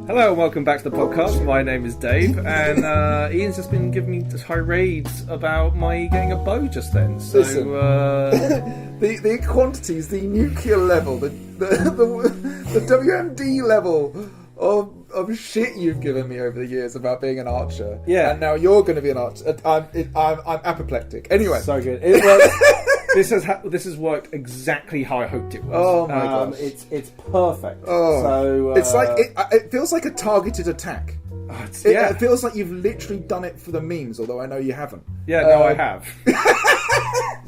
Hello and welcome back to the podcast. My name is Dave, and Ian's just been giving me tirades about my getting a bow just then. So Listen, the quantities, the nuclear level, the WMD level of shit you've given me over the years about being an archer. Yeah. And now you're going to be an archer. I'm apoplectic. Anyway. So good. This has worked exactly how I hoped it was. Oh my gosh. It's perfect. Oh. So it's like it feels like a targeted attack. It feels like you've literally done it for the memes, although I know you haven't. Yeah, no, I have.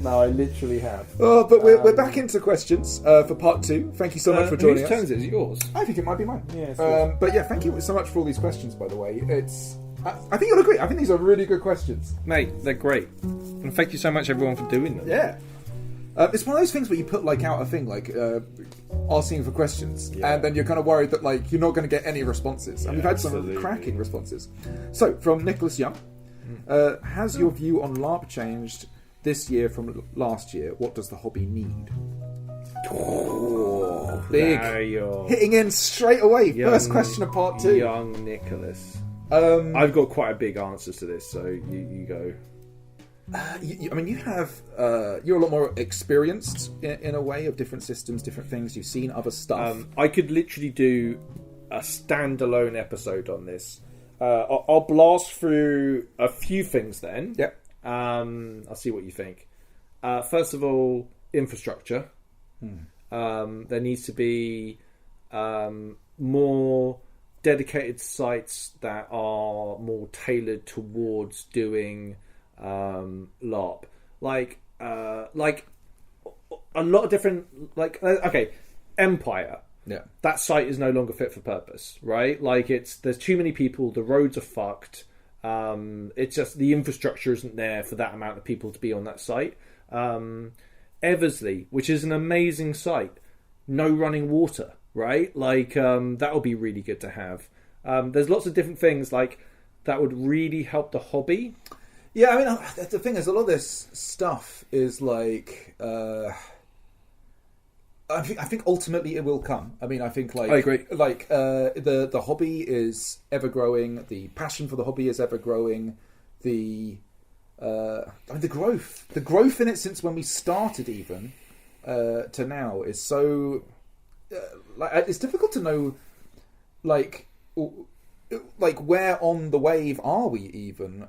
No, I literally have. Oh, but we're back into questions for part 2. Thank you so much for joining us. Whose turn is it? Is it yours? I think it might be mine. Yeah. But yeah, thank you so much for all these questions. By the way, I think you'll agree. I think these are really good questions, Mate, they're great. And thank you so much, everyone, for doing them. Yeah. It's one of those things where you put out a thing asking for questions, and then you're kind of worried that you're not going to get any responses. And we've had some cracking responses. So from Nicholas Young, has your view on LARP changed this year from last year? What does the hobby need? Oh, big hitting in straight away. First question of part 2. Young Nicholas. I've got quite a big answer to this, so you go. You have you're a lot more experienced in a way of different systems, different things. You've seen other stuff. I could literally do a standalone episode on this. I'll blast through a few things then. Yep. I'll see what you think. First of all, infrastructure. There needs to be more dedicated sites that are more tailored towards doing LARP, like a lot of different Empire. Yeah, that site is no longer fit for purpose, right? There's too many people, the roads are fucked. It's just the infrastructure isn't there for that amount of people to be on that site. Eversley, which is an amazing site, no running water, right? That would be really good to have. There's lots of different things that would really help the hobby. Yeah, I mean, the thing is, a lot of this stuff is I think ultimately it will come. I mean, I think I agree. The hobby is ever growing. The passion for the hobby is ever growing. The growth in it since when we started even to now is so it's difficult to know where on the wave are we even?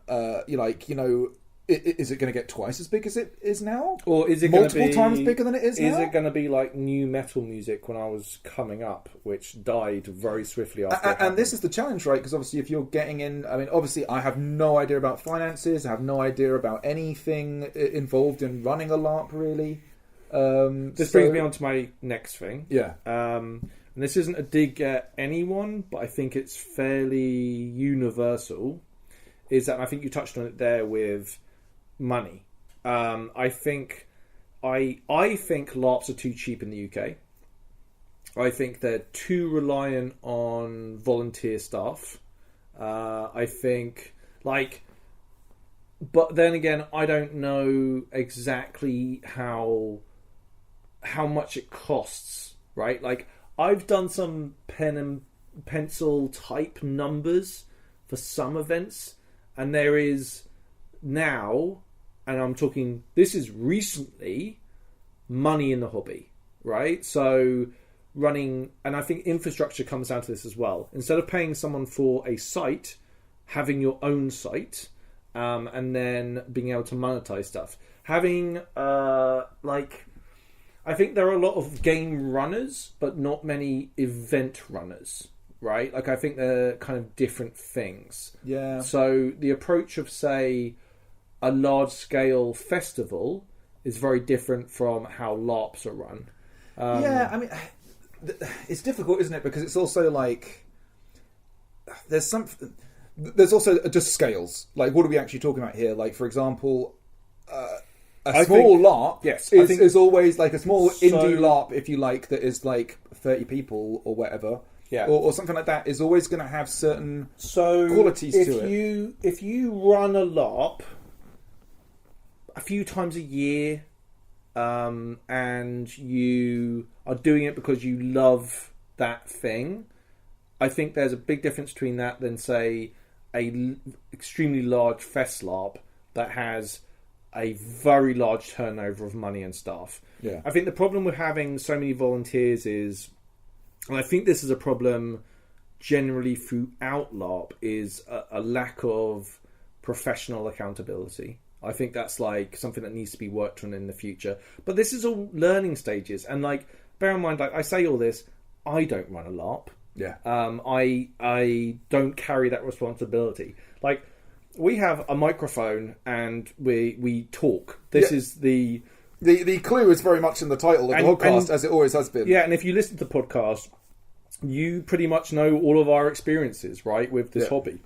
Is it going to get twice as big as it is now, or is it multiple times bigger than it is now? Is it going to be like new metal music when I was coming up, which died very swiftly after? And this is the challenge, right? Because obviously, if you're getting in, I mean, obviously, I have no idea about finances. I have no idea about anything involved in running a LARP, really. This brings me on to my next thing. Yeah. And this isn't a dig at anyone, but I think it's fairly universal, is that I think you touched on it there with money. I think LARPs are too cheap in the UK. I think they're too reliant on volunteer staff. I think, but then again, I don't know exactly how much it costs, right? I've done some pen and pencil type numbers for some events, and there is now, and I'm talking, this is recently, money in the hobby, right? So running, and I think infrastructure comes down to this as well. Instead of paying someone for a site, having your own site, and then being able to monetize stuff. Having, I think there are a lot of game runners, but not many event runners, right? I think they're kind of different things. Yeah. So the approach of, say, a large-scale festival is very different from how LARPs are run. Yeah, I mean, it's difficult, isn't it? Because it's also there's also just scales. What are we actually talking about here? For example, a small LARP is always a small indie LARP, if you like, that is 30 people or whatever. Yeah. Or something like that is always going to have certain qualities to it. If you run a LARP a few times a year, and you are doing it because you love that thing, I think there's a big difference between that than, say, extremely large fest LARP that has a very large turnover of money and staff. Yeah. I think the problem with having so many volunteers is, and I think this is a problem generally throughout LARP, is a lack of professional accountability. I think that's like something that needs to be worked on in the future. But this is all learning stages, and like, bear in mind, like I say all this, I don't run a LARP. Yeah. I don't carry that responsibility. Like, we have a microphone and we talk. This is the clue is very much in the title of the podcast, as it always has been. Yeah, and if you listen to the podcast, you pretty much know all of our experiences, right, with this hobby.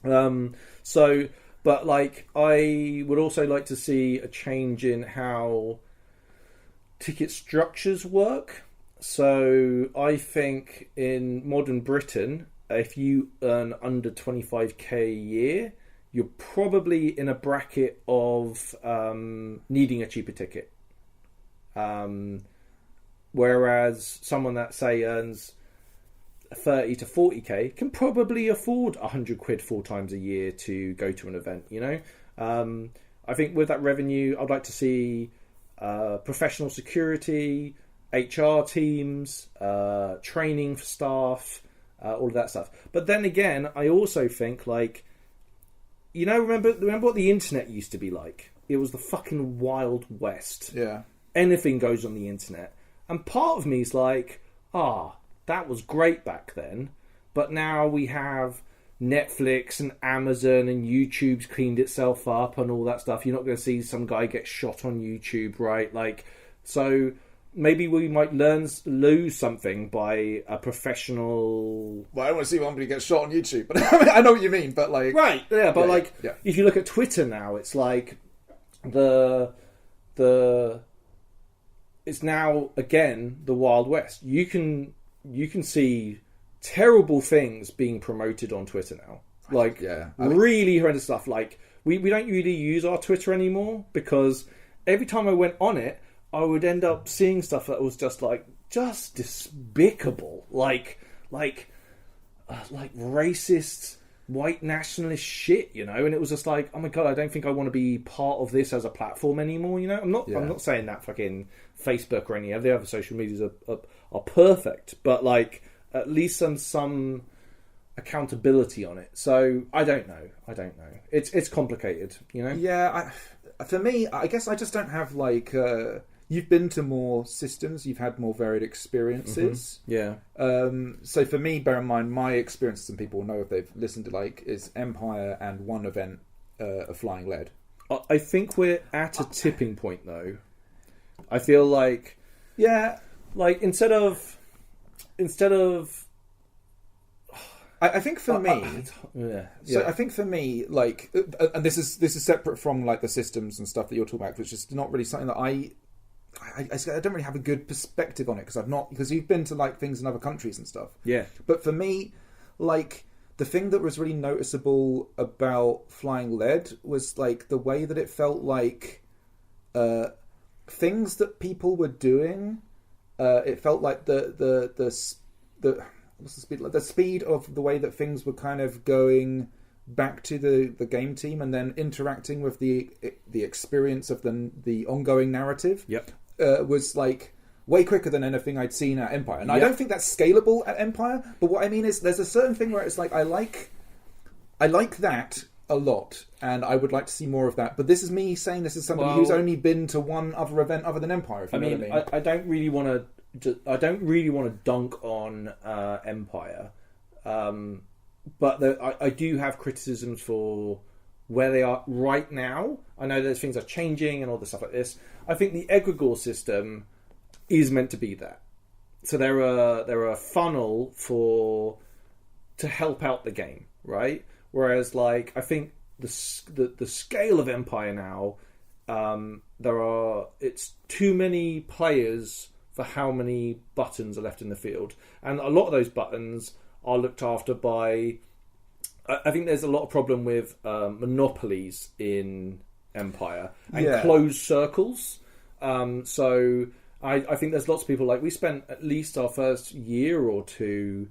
But like, I would also like to see a change in how ticket structures work. So I think in modern Britain, if you earn under 25k a year, you're probably in a bracket of needing a cheaper ticket. Whereas someone that, say, earns 30 to 40k can probably afford 100 quid 4 times a year to go to an event, you know? I think with that revenue, I'd like to see professional security, HR teams, training for staff, all of that stuff. But then again, I also think, like, you know, remember what the internet used to be like? It was the fucking Wild West. Yeah. Anything goes on the internet. And part of me is like, that was great back then. But now we have Netflix and Amazon and YouTube's cleaned itself up and all that stuff. You're not going to see some guy get shot on YouTube, right? Like, so maybe we might lose something by a professional... Well, I don't want to see somebody get shot on YouTube, but I know what you mean, but like... Right, yeah, but if you look at Twitter now, it's like it's now, again, the Wild West. You can see terrible things being promoted on Twitter now. Like, really horrendous stuff. Like, we don't really use our Twitter anymore because every time I went on it, I would end up seeing stuff that was just despicable, like racist, white nationalist shit, you know. And it was just like, oh my god, I don't think I want to be part of this as a platform anymore, you know. I'm not saying that fucking Facebook or any of the other social medias are perfect, but like at least some accountability on it. So I don't know. It's complicated, you know. Yeah, for me, I guess I just don't have like. You've been to more systems, you've had more varied experiences. Mm-hmm. Yeah. So for me, bear in mind, my experiences, and people will know if they've listened to, like, is Empire and one event, a Flying Lead. I think we're at a tipping point, though. I feel like... Yeah. Like, instead of... I think for me... So I think for me, like... And this is separate from, like, the systems and stuff that you're talking about, which is not really something that I don't really have a good perspective on it because you've been to like things in other countries and stuff. Yeah. But for me, like the thing that was really noticeable about Flying Lead was like the way that it felt like things that people were doing. It felt like the what's the speed? Like the speed of the way that things were kind of going back to the game team and then interacting with the experience of the ongoing narrative. Yep. Was like way quicker than anything I'd seen at Empire, and I don't think that's scalable at Empire. But what I mean is, there's a certain thing where it's like I like that a lot, and I would like to see more of that. But this is me saying this is somebody who's only been to one other event other than Empire. If you know what I mean. I don't really want to dunk on Empire, but I do have criticisms for where they are right now. I know there's things are changing and all this stuff like this. I think the egregore system is meant to be that. So they're a funnel to help out the game, right? Whereas, like, I think the scale of Empire now, it's too many players for how many buttons are left in the field, and a lot of those buttons are looked after by. I think there's a lot of problem with monopolies in Empire and closed circles. So I think there's lots of people, like, we spent at least our first year or two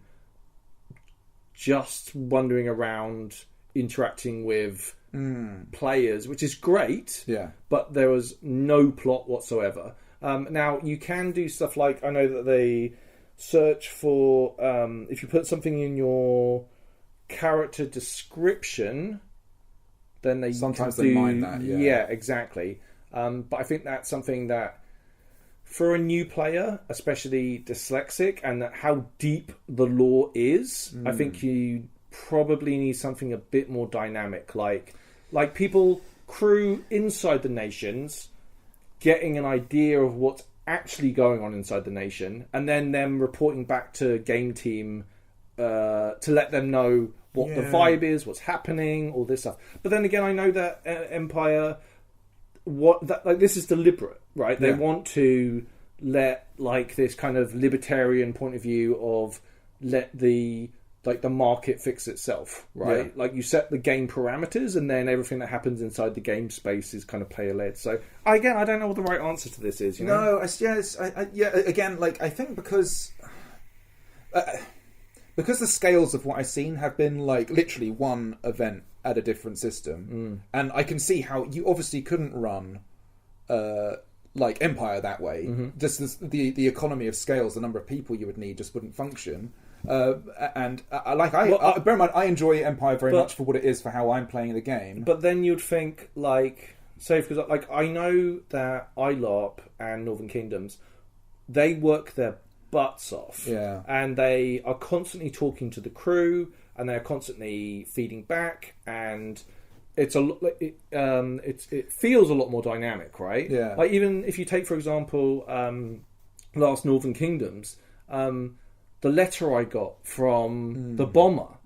just wandering around interacting with players, which is great. Yeah. But there was no plot whatsoever. Now you can do stuff like, I know that they search for if you put something in your character description, then they sometimes they mine that. Yeah, exactly. But I think that's something that, for a new player, especially dyslexic, and how deep the lore is, I think you probably need something a bit more dynamic, like people, crew inside the nations, getting an idea of what's actually going on inside the nation, and then them reporting back to game team to let them know what the vibe is, what's happening, all this stuff. But then again, I know that Empire, this is deliberate, right? They want to let this kind of libertarian point of view of let the market fix itself, right? Yeah. You set the game parameters, and then everything that happens inside the game space is kind of player led. So again, I don't know what the right answer to this is. You know? No, again, I think because the scales of what I've seen have been literally one event at a different system, and I can see how you obviously couldn't run Empire that way. Mm-hmm. Just the economy of scales, the number of people you would need just wouldn't function. Bear in mind, I enjoy Empire very much for what it is, for how I'm playing the game. But then you'd think, because I know that ILARP and Northern Kingdoms, they work their butts off, and they are constantly talking to the crew, and they're constantly feeding back, and it's it feels a lot more dynamic, right? Yeah. Even if you take, for example, last Northern Kingdoms. The letter I got from the bomber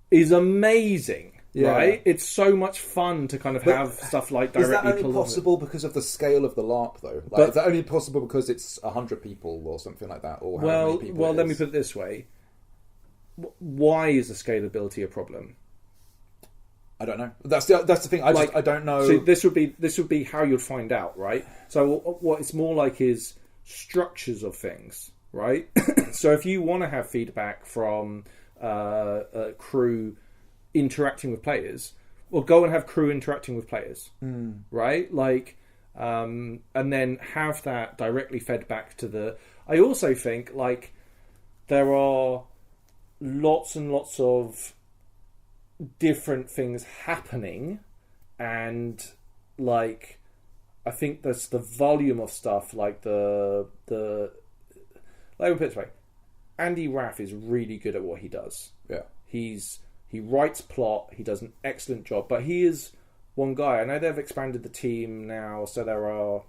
is amazing, right? It's so much fun to kind of have stuff directly. Is that only possible because of the scale of the LARP, though? Is that only possible because it's 100 people or something like that? Or how many people let me put it this way. Why is the scalability a problem? I don't know. That's the thing. I don't know. So this would be how you'd find out, right? So what it's more like is structures of things. Right, so if you want to have feedback from crew interacting with players, well, go and have crew interacting with players, right? And then have that directly fed back to the. I also think there are lots and lots of different things happening, and I think there's the volume of stuff, Let me put it this way. Andy Raff is really good at what he does. Yeah. He writes plot, he does an excellent job, but he is one guy. I know they've expanded the team now, so there are,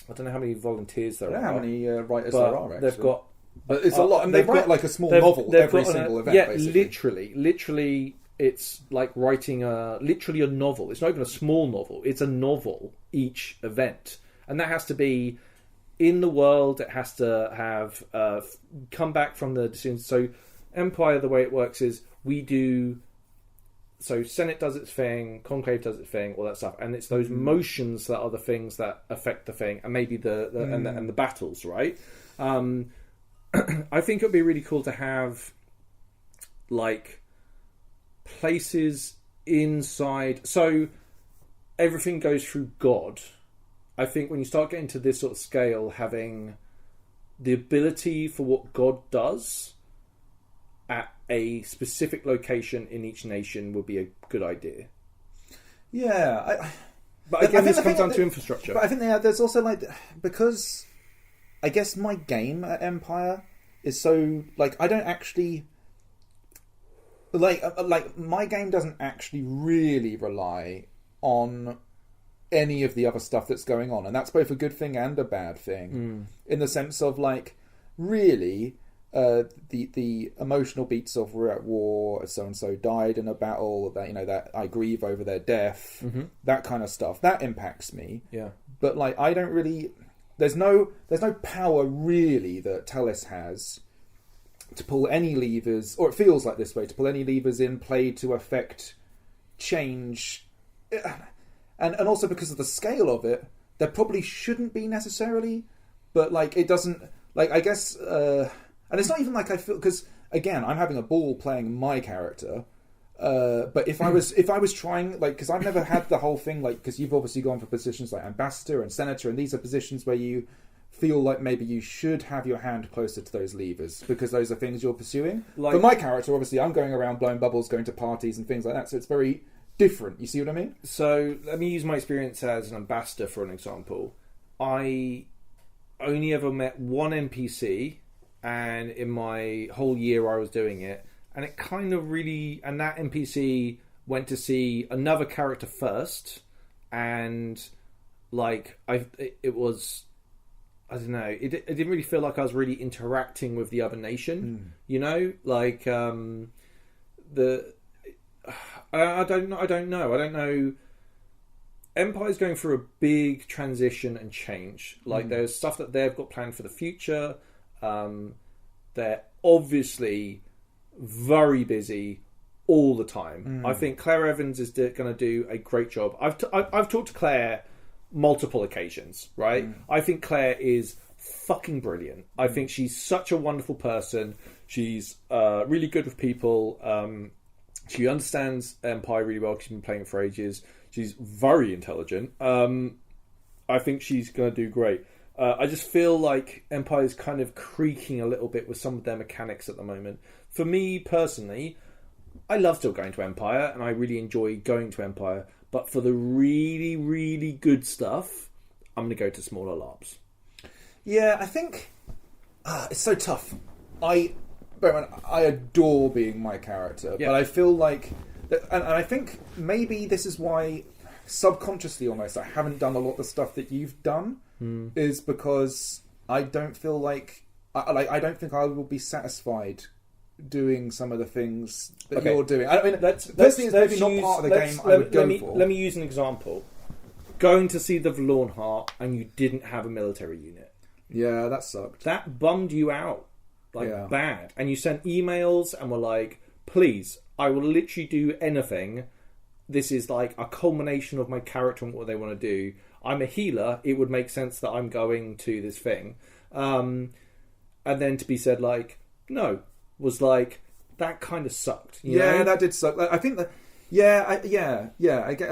I don't know how many volunteers there are. How many writers there are, actually. They've got... But it's a lot, and they've got a small novel every single event, basically. Literally, it's like writing literally a novel. It's not even a small novel, it's a novel each event. And that has to be in the world, it has to have come back from the decisions. So Empire, the way it works is Senate does its thing, Conclave does its thing, all that stuff, and it's those motions that are the things that affect the thing, and maybe and the battles, right? I think it would be really cool to have places inside, so everything goes through God. I think when you start getting to this sort of scale, having the ability for what God does at a specific location in each nation would be a good idea. Yeah. But again, this comes down to infrastructure. But I think there's also because I guess my game at Empire is so I don't actually my game doesn't actually really rely on any of the other stuff that's going on, and that's both a good thing and a bad thing, in the sense of really the emotional beats of we're at war, so and so died in a battle, that that I grieve over their death, that kind of stuff that impacts me. Yeah, but I don't really. There's no power really that Talis has to pull any levers, or it feels like this way, to pull any levers in play to affect change. And also because of the scale of it, there probably shouldn't be necessarily, but it doesn't, I guess, and it's not even I feel, because again, I'm having a ball playing my character. But if I was trying, like, because I've never had the whole thing, like, because you've obviously gone for positions like ambassador and senator, and these are positions where you feel like maybe you should have your hand closer to those levers because those are things you're pursuing. Like, for my character, obviously, I'm going around blowing bubbles, going to parties and things like that, so it's very different. You see what I mean? So let me use my experience as an ambassador for an example. I only ever met one NPC, and in my whole year I was doing it, and it kind of really... And that NPC went to see another character first, and, like, it was... I don't know. It didn't really feel like I was really interacting with the other nation. You know, like I don't know. Empire's going through a big transition and change. Like there's stuff that they've got planned for the future. They're obviously very busy all the time. I think Claire Evans is going to do a great job. I've talked to Claire multiple occasions, right? I think Claire is fucking brilliant. I think she's such a wonderful person. She's really good with people. She understands Empire really well. She's been playing for ages. She's very intelligent. I think she's going to do great. I just feel like Empire's kind of creaking a little bit with some of their mechanics at the moment. For me personally, I love still going to Empire, and I really enjoy going to Empire. But for the really, really good stuff, I'm going to go to smaller LARPs. Yeah, I think it's so tough. I adore being my character, but I feel like, and I think maybe this is why subconsciously almost I haven't done a lot of the stuff that you've done, is because I don't feel like I don't think I will be satisfied doing some of the things that you're doing. I mean, that's maybe not part of the game I would go for. Let me use an example. Going to see the Valorn Heart and you didn't have a military unit. Yeah, that sucked. That bummed you out. Bad. And you sent emails and were like, please, I will literally do anything. This is like a culmination of my character and what they want to do. I'm a healer. It would make sense that I'm going to this thing. And then to be said like, no, was like, that kind of sucked. You know? That did suck. I think that, I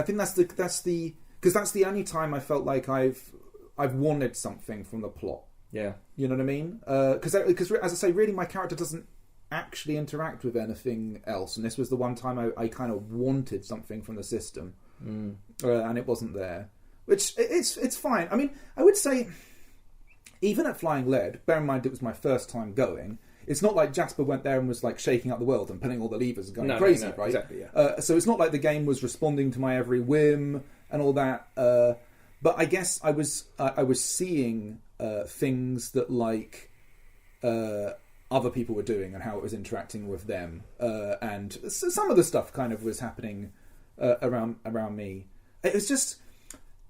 think that's the because that's the only time I felt like I've wanted something from the plot. Yeah, you know what I mean? Because as I say, really, my character doesn't actually interact with anything else, and this was the one time I kind of wanted something from the system, and it wasn't there. Which it's fine. I mean, I would say even at Flying Lead, bear in mind it was my first time going. It's not like Jasper went there and was like shaking up the world and pulling all the levers and going crazy, right? Exactly, yeah. So it's not like the game was responding to my every whim and all that. But I guess I was seeing things that like other people were doing and how it was interacting with them, and so some of the stuff kind of was happening around me. It was just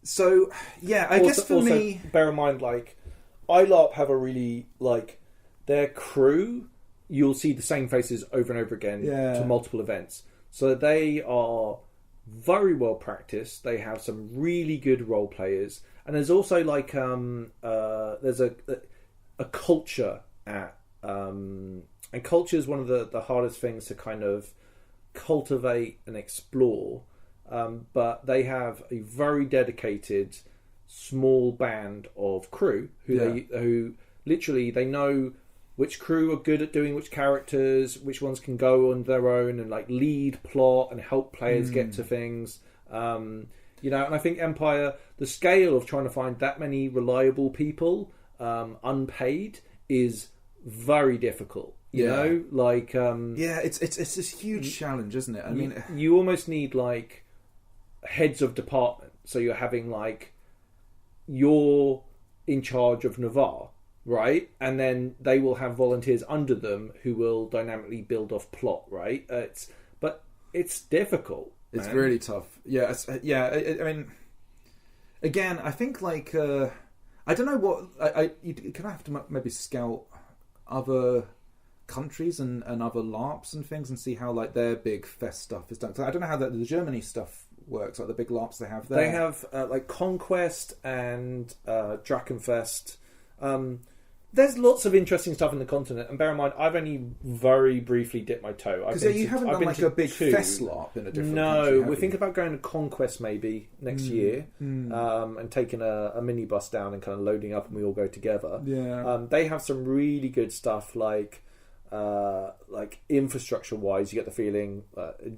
so yeah. I guess for me, bear in mind, like ILARP have a really like. Their crew, you'll see the same faces over and over again to multiple events. So they are very well practiced. They have some really good role players, and there's also like there's a culture at and culture is one of the hardest things to kind of cultivate and explore. But they have a very dedicated small band of crew who literally they know which crew are good at doing which characters, which ones can go on their own and like lead plot and help players get to things. And I think Empire, the scale of trying to find that many reliable people unpaid is very difficult. You know, like it's this huge challenge, isn't it? I mean, you almost need like heads of department. So you're having like you're in charge of Navarre. Right, and then they will have volunteers under them who will dynamically build off plot. Right, it's difficult. It's really tough. Yeah, I mean, again, I think like I don't know what you can have to maybe scout other countries and other LARPs and things and see how like their big fest stuff is done. So I don't know how the Germany stuff works, like the big LARPs they have there. They have like Conquest and Drakenfest. there's lots of interesting stuff in the continent, and bear in mind, I've only very briefly dipped my toe. Because you haven't done like a big fest LARP in a different country, we're thinking about going to Conquest maybe next year, and taking a minibus down and kind of loading up, and we all go together. Yeah. They have some really good stuff, like infrastructure wise. You get the feeling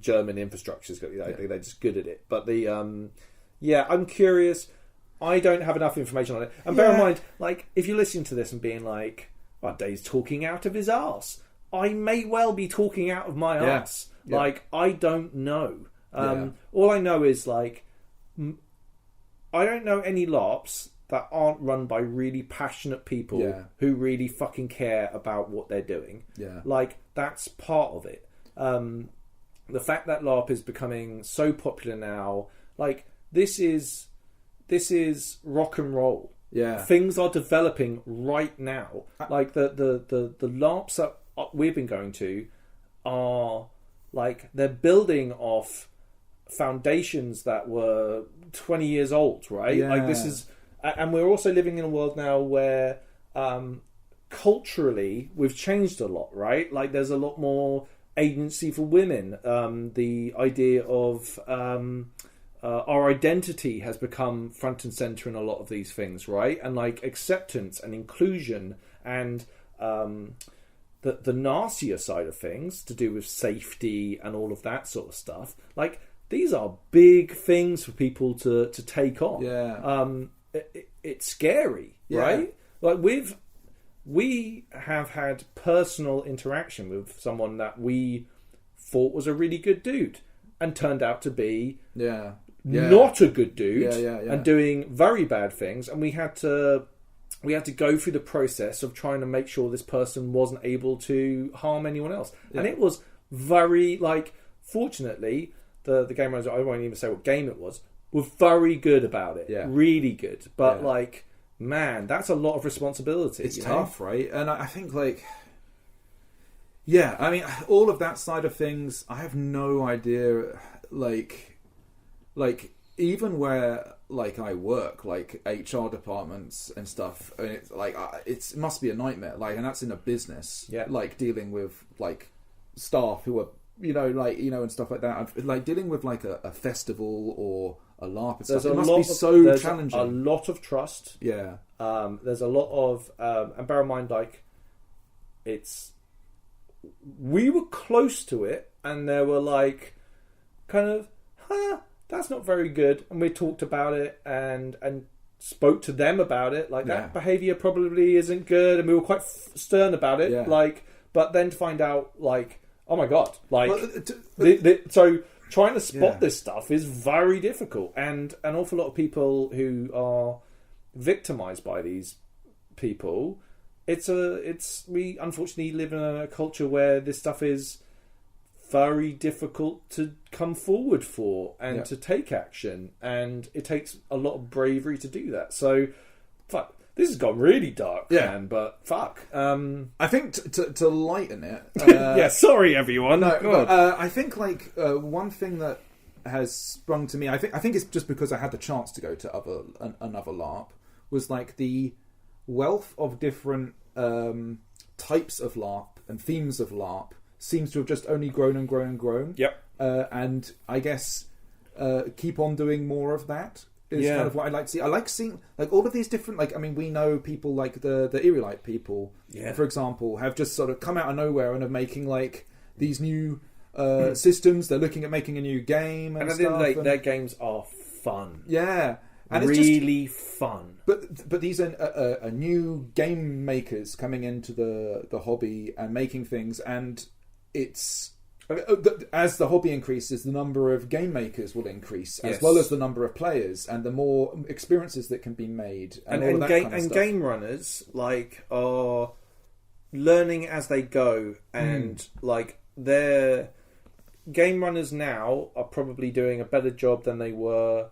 German infrastructure's got, they're just good at it. But the I'm curious. I don't have enough information on it. And bear in mind, like, if you're listening to this and being like, oh, Dave's talking out of his arse, I may well be talking out of my arse. Yeah. Like, I don't know. All I know is, like, I don't know any LARPs that aren't run by really passionate people who really fucking care about what they're doing. Yeah. Like, that's part of it. The fact that LARP is becoming so popular now, like, this is rock and roll. Yeah, things are developing right now. Like the LARPs that we've been going to are like they're building off foundations that were 20 years old, right? Yeah. Like this is, and we're also living in a world now where culturally we've changed a lot, right? Like there's a lot more agency for women. The idea of our identity has become front and center in a lot of these things, right? And like acceptance and inclusion and the nastier side of things to do with safety and all of that sort of stuff. Like these are big things for people to take on. Yeah, it's scary, right? Like we have had personal interaction with someone that we thought was a really good dude and turned out to be not a good dude and doing very bad things, and we had to go through the process of trying to make sure this person wasn't able to harm anyone else. And it was very, like, fortunately the game runners, I won't even say what game it was, were very good about it. Really good. But like, man, that's a lot of responsibility. It's tough, right? And I think like I mean, all of that side of things, I have no idea. Like even where like I work, like HR departments and stuff, and it's like it must be a nightmare. Like, and that's in a business, like dealing with like staff who are and stuff like that. Like dealing with like a festival or a LARP and stuff. It must be so challenging. A lot of trust. Yeah. There's a lot of and bear in mind, like we were close to it, and there were like kind of that's not very good, and we talked about it and spoke to them about it, like that behavior probably isn't good, and we were quite stern about it, like, but then to find out like, oh my god, like so trying to spot this stuff is very difficult, and an awful lot of people who are victimized by these people, we unfortunately live in a culture where this stuff is very difficult to come forward for and to take action, and it takes a lot of bravery to do that. So fuck, this has gone really dark, man, but fuck. I think to lighten it, sorry everyone. I think like one thing that has sprung to me, I think it's just because I had the chance to go to another LARP, was like the wealth of different types of LARP and themes of LARP seems to have just only grown and grown and grown. And I guess keep on doing more of that is kind of what I like to see. I like seeing like all of these different, like, I mean, we know people like the Eerie Light people, for example, have just sort of come out of nowhere and are making like these new systems. They're looking at making a new game, and I think their games are fun. And it's really fun. But these are new game makers coming into the hobby and making things, and it's as the hobby increases, the number of game makers will increase, as well as the number of players, and the more experiences that can be made, and all of that kind of stuff. Game runners like are learning as they go, and like their game runners now are probably doing a better job than they were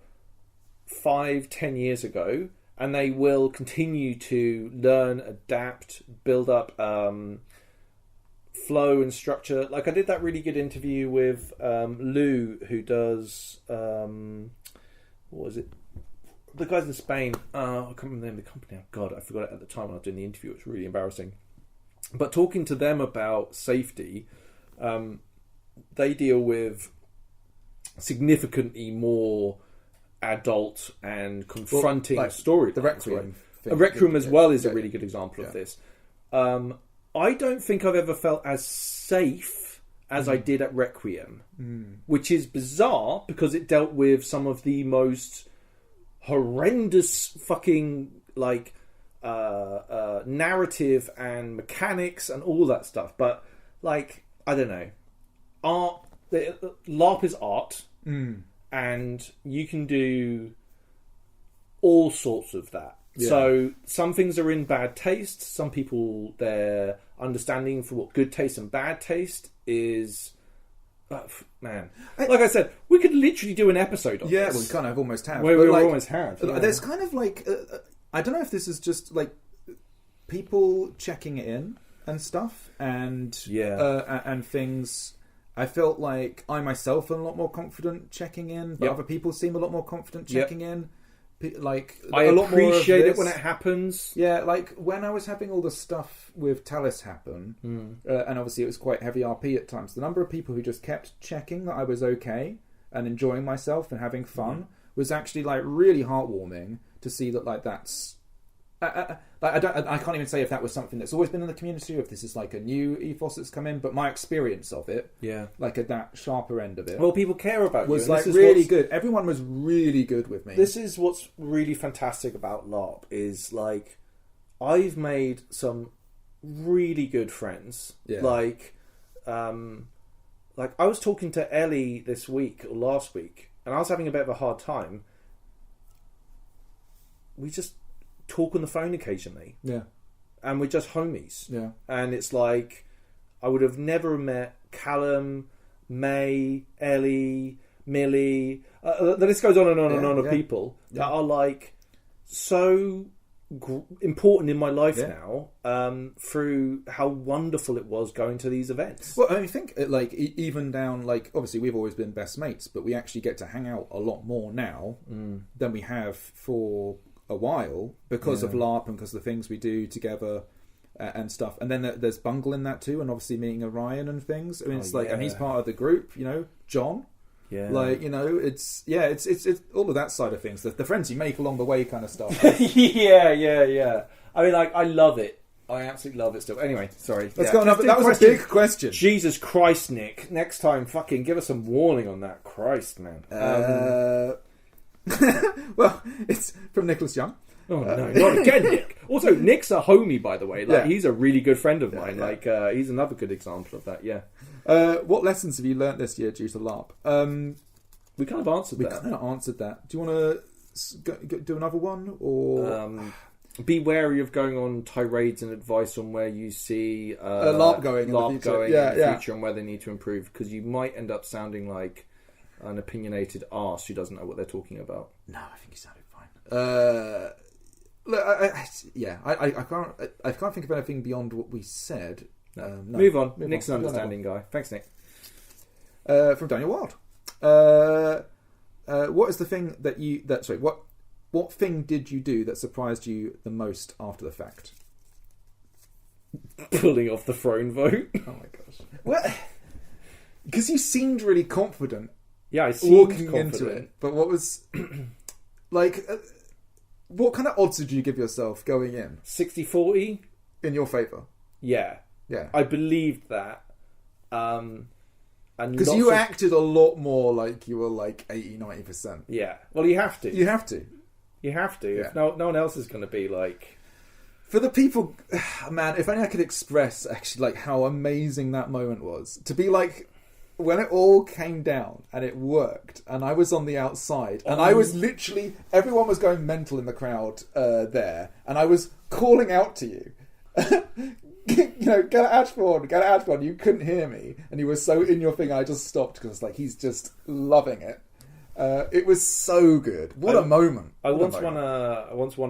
5-10 years ago, and they will continue to learn, adapt, build up flow and structure. Like I did that really good interview with Lou, who does what was it? the guys in Spain, I can't remember the name of the company. Oh God, I forgot it at the time when I was doing the interview. It was really embarrassing. But talking to them about safety, they deal with significantly more adult and confronting story. The Requiem. A Requiem as well is a really good example of this. I don't think I've ever felt as safe as I did at Requiem, which is bizarre because it dealt with some of the most horrendous fucking narrative and mechanics and all that stuff. But I don't know, LARP is art, and you can do all sorts of that. Yeah. So some things are in bad taste. Some people, their understanding for what good taste and bad taste is. Man, like I said, we could literally do an episode on this. Yeah, we kind of almost have. We almost have. Yeah. There's kind of I don't know if this is just people checking it in and stuff, and things. I felt like I myself am a lot more confident checking in, but other people seem a lot more confident checking in. I appreciate it when it happens. Yeah, when I was having all the stuff with Talus happen, and obviously it was quite heavy RP at times, the number of people who just kept checking that I was okay and enjoying myself and having fun was actually really heartwarming to see that that's. I can't even say if that was something that's always been in the community or if this is a new ethos that's come in, but my experience of it, at that sharper end of it, well, people care about was really good. Everyone was really good with me. This is what's really fantastic about LARP is I've made some really good friends. Yeah. I was talking to Ellie this week or last week, and I was having a bit of a hard time. We just talk on the phone occasionally, and we're just homies, and it's I would have never met Callum, May, Ellie, Millie, the list goes on and on and on of people that are so important in my life now, through how wonderful it was going to these events. Well, I think even down obviously we've always been best mates, but we actually get to hang out a lot more now than we have for a while because of LARP and because of the things we do together and stuff. And then there's Bungle in that too, and obviously meeting Orion and things. I mean, it's and he's part of the group, John. Yeah. It's all of that side of things. The friends you make along the way kind of stuff. yeah. I mean, I love it. I absolutely love it still. Anyway, sorry. Let's go another. That was a big question. Jesus Christ, Nick. Next time, fucking give us some warning on that. Christ, man. Well, it's from Nicholas Young. Oh no, not again, Nick. Also, Nick's a homie, by the way. He's a really good friend of mine. He's another good example of that. Yeah. What lessons have you learnt this year due to LARP? We kind of answered that. Do you want to do another one, or be wary of going on tirades and advice on where you see LARP going in the future, and where they need to improve, because you might end up sounding like an opinionated arse who doesn't know what they're talking about. No, I think you sounded fine. Look, I can't think of anything beyond what we said. No. Move on. Nick's an understanding guy. Thanks, Nick. From Daniel Wild. What is the thing what thing did you do that surprised you the most after the fact? Pulling off the throne vote. Oh my gosh. Well, because you seemed really confident. Yeah, I seemed walking confident into it. But what was what kind of odds did you give yourself going in? 60-40 in your favour. Yeah. I believed that. And because you acted a lot more like you were 80-90%. Yeah. Well, you have to. You have to. Yeah. If no one else is going to be For the people, man, if only I could express actually how amazing that moment was. To be when it all came down and it worked, and I was on the outside, and I was literally, everyone was going mental in the crowd there, and I was calling out to you. Get Ashbourne, you couldn't hear me, and you were so in your thing, I just stopped because he's just loving it. It was so good. What a moment. I once won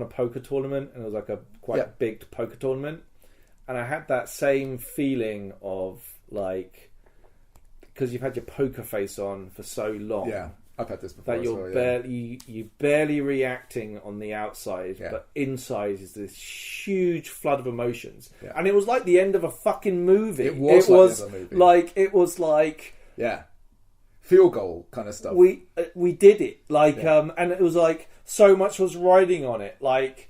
a poker tournament, and it was a quite big poker tournament, and I had that same feeling of because you've had your poker face on for so long, I've had this before. That you're barely reacting on the outside, but inside is this huge flood of emotions. Yeah. And it was like the end of a fucking movie. It was like the end of a movie. It was like field goal kind of stuff. We did it and it was like so much was riding on it. Like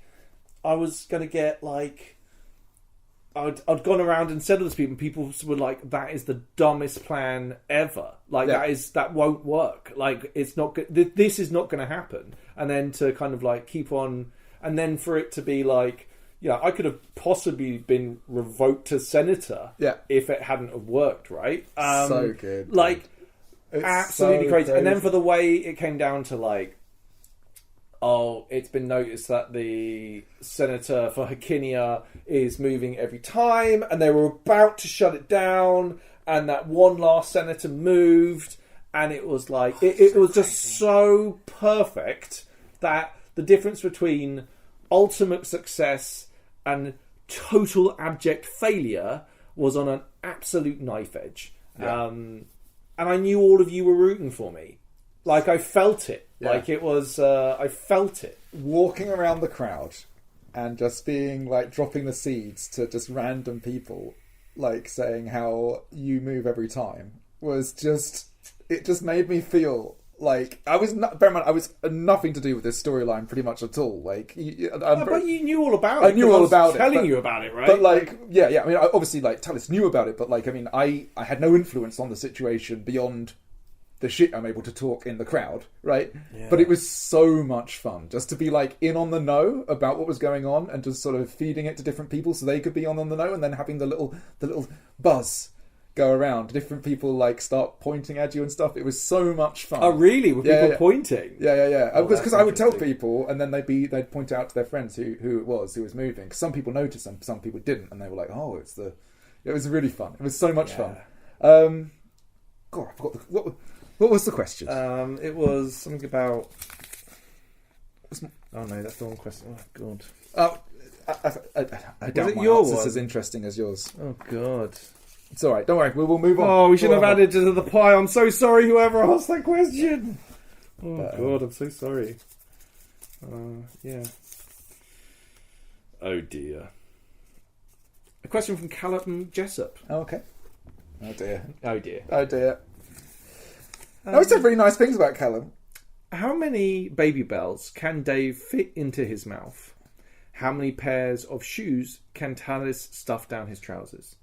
I was gonna get like. I'd gone around and said to this people were like, that is the dumbest plan ever. Like, that won't work. Like, it's not good. This is not going to happen. And then to kind of like keep on, and then for it to be like, I could have possibly been revoked as senator if it hadn't have worked, right? So good. Like, it's absolutely so crazy. And then for the way it came down to like, it's been noticed that the senator for Hakinia is moving every time, and they were about to shut it down, and that one last senator moved, and it was like it was just so perfect that the difference between ultimate success and total abject failure was on an absolute knife edge. And I knew all of you were rooting for me. Like, I felt it. Yeah. Like, it was... I felt it. Walking around the crowd and just being, like, dropping the seeds to just random people, like, saying how you move every time was just... It just made me feel like... I was nothing to do with this storyline pretty much at all. Like... but you knew all about it. I knew all about it. Telling you about it, right? But, like... Yeah. I mean, obviously, like, Talis knew about it, but, like, I mean, I had no influence on the situation beyond... the shit I'm able to talk in the crowd, right? Yeah. But it was so much fun just to be like in on the know about what was going on and just sort of feeding it to different people so they could be on the know, and then having the little buzz go around. Different people like start pointing at you and stuff. It was so much fun. Oh, really? Were people pointing? Yeah. Because I would tell people, and then they'd point out to their friends who it was who was moving. Cause some people noticed and some people didn't, and they were like, "Oh, it was really fun. It was so much fun." God, I forgot what was the question? It was something about... Oh, no, that's the wrong question. Oh, God. I doubt my answer's as interesting as yours. Oh, God. It's all right. Don't worry. We'll move on. Oh, we should have added to the pie. I'm so sorry, whoever asked that question. Oh, God, I'm so sorry. Yeah. Oh, dear. A question from Callum Jessup. Oh, okay. Oh, dear. I said really nice things about Callum. How many baby bells can Dave fit into his mouth? How many pairs of shoes can Talis stuff down his trousers?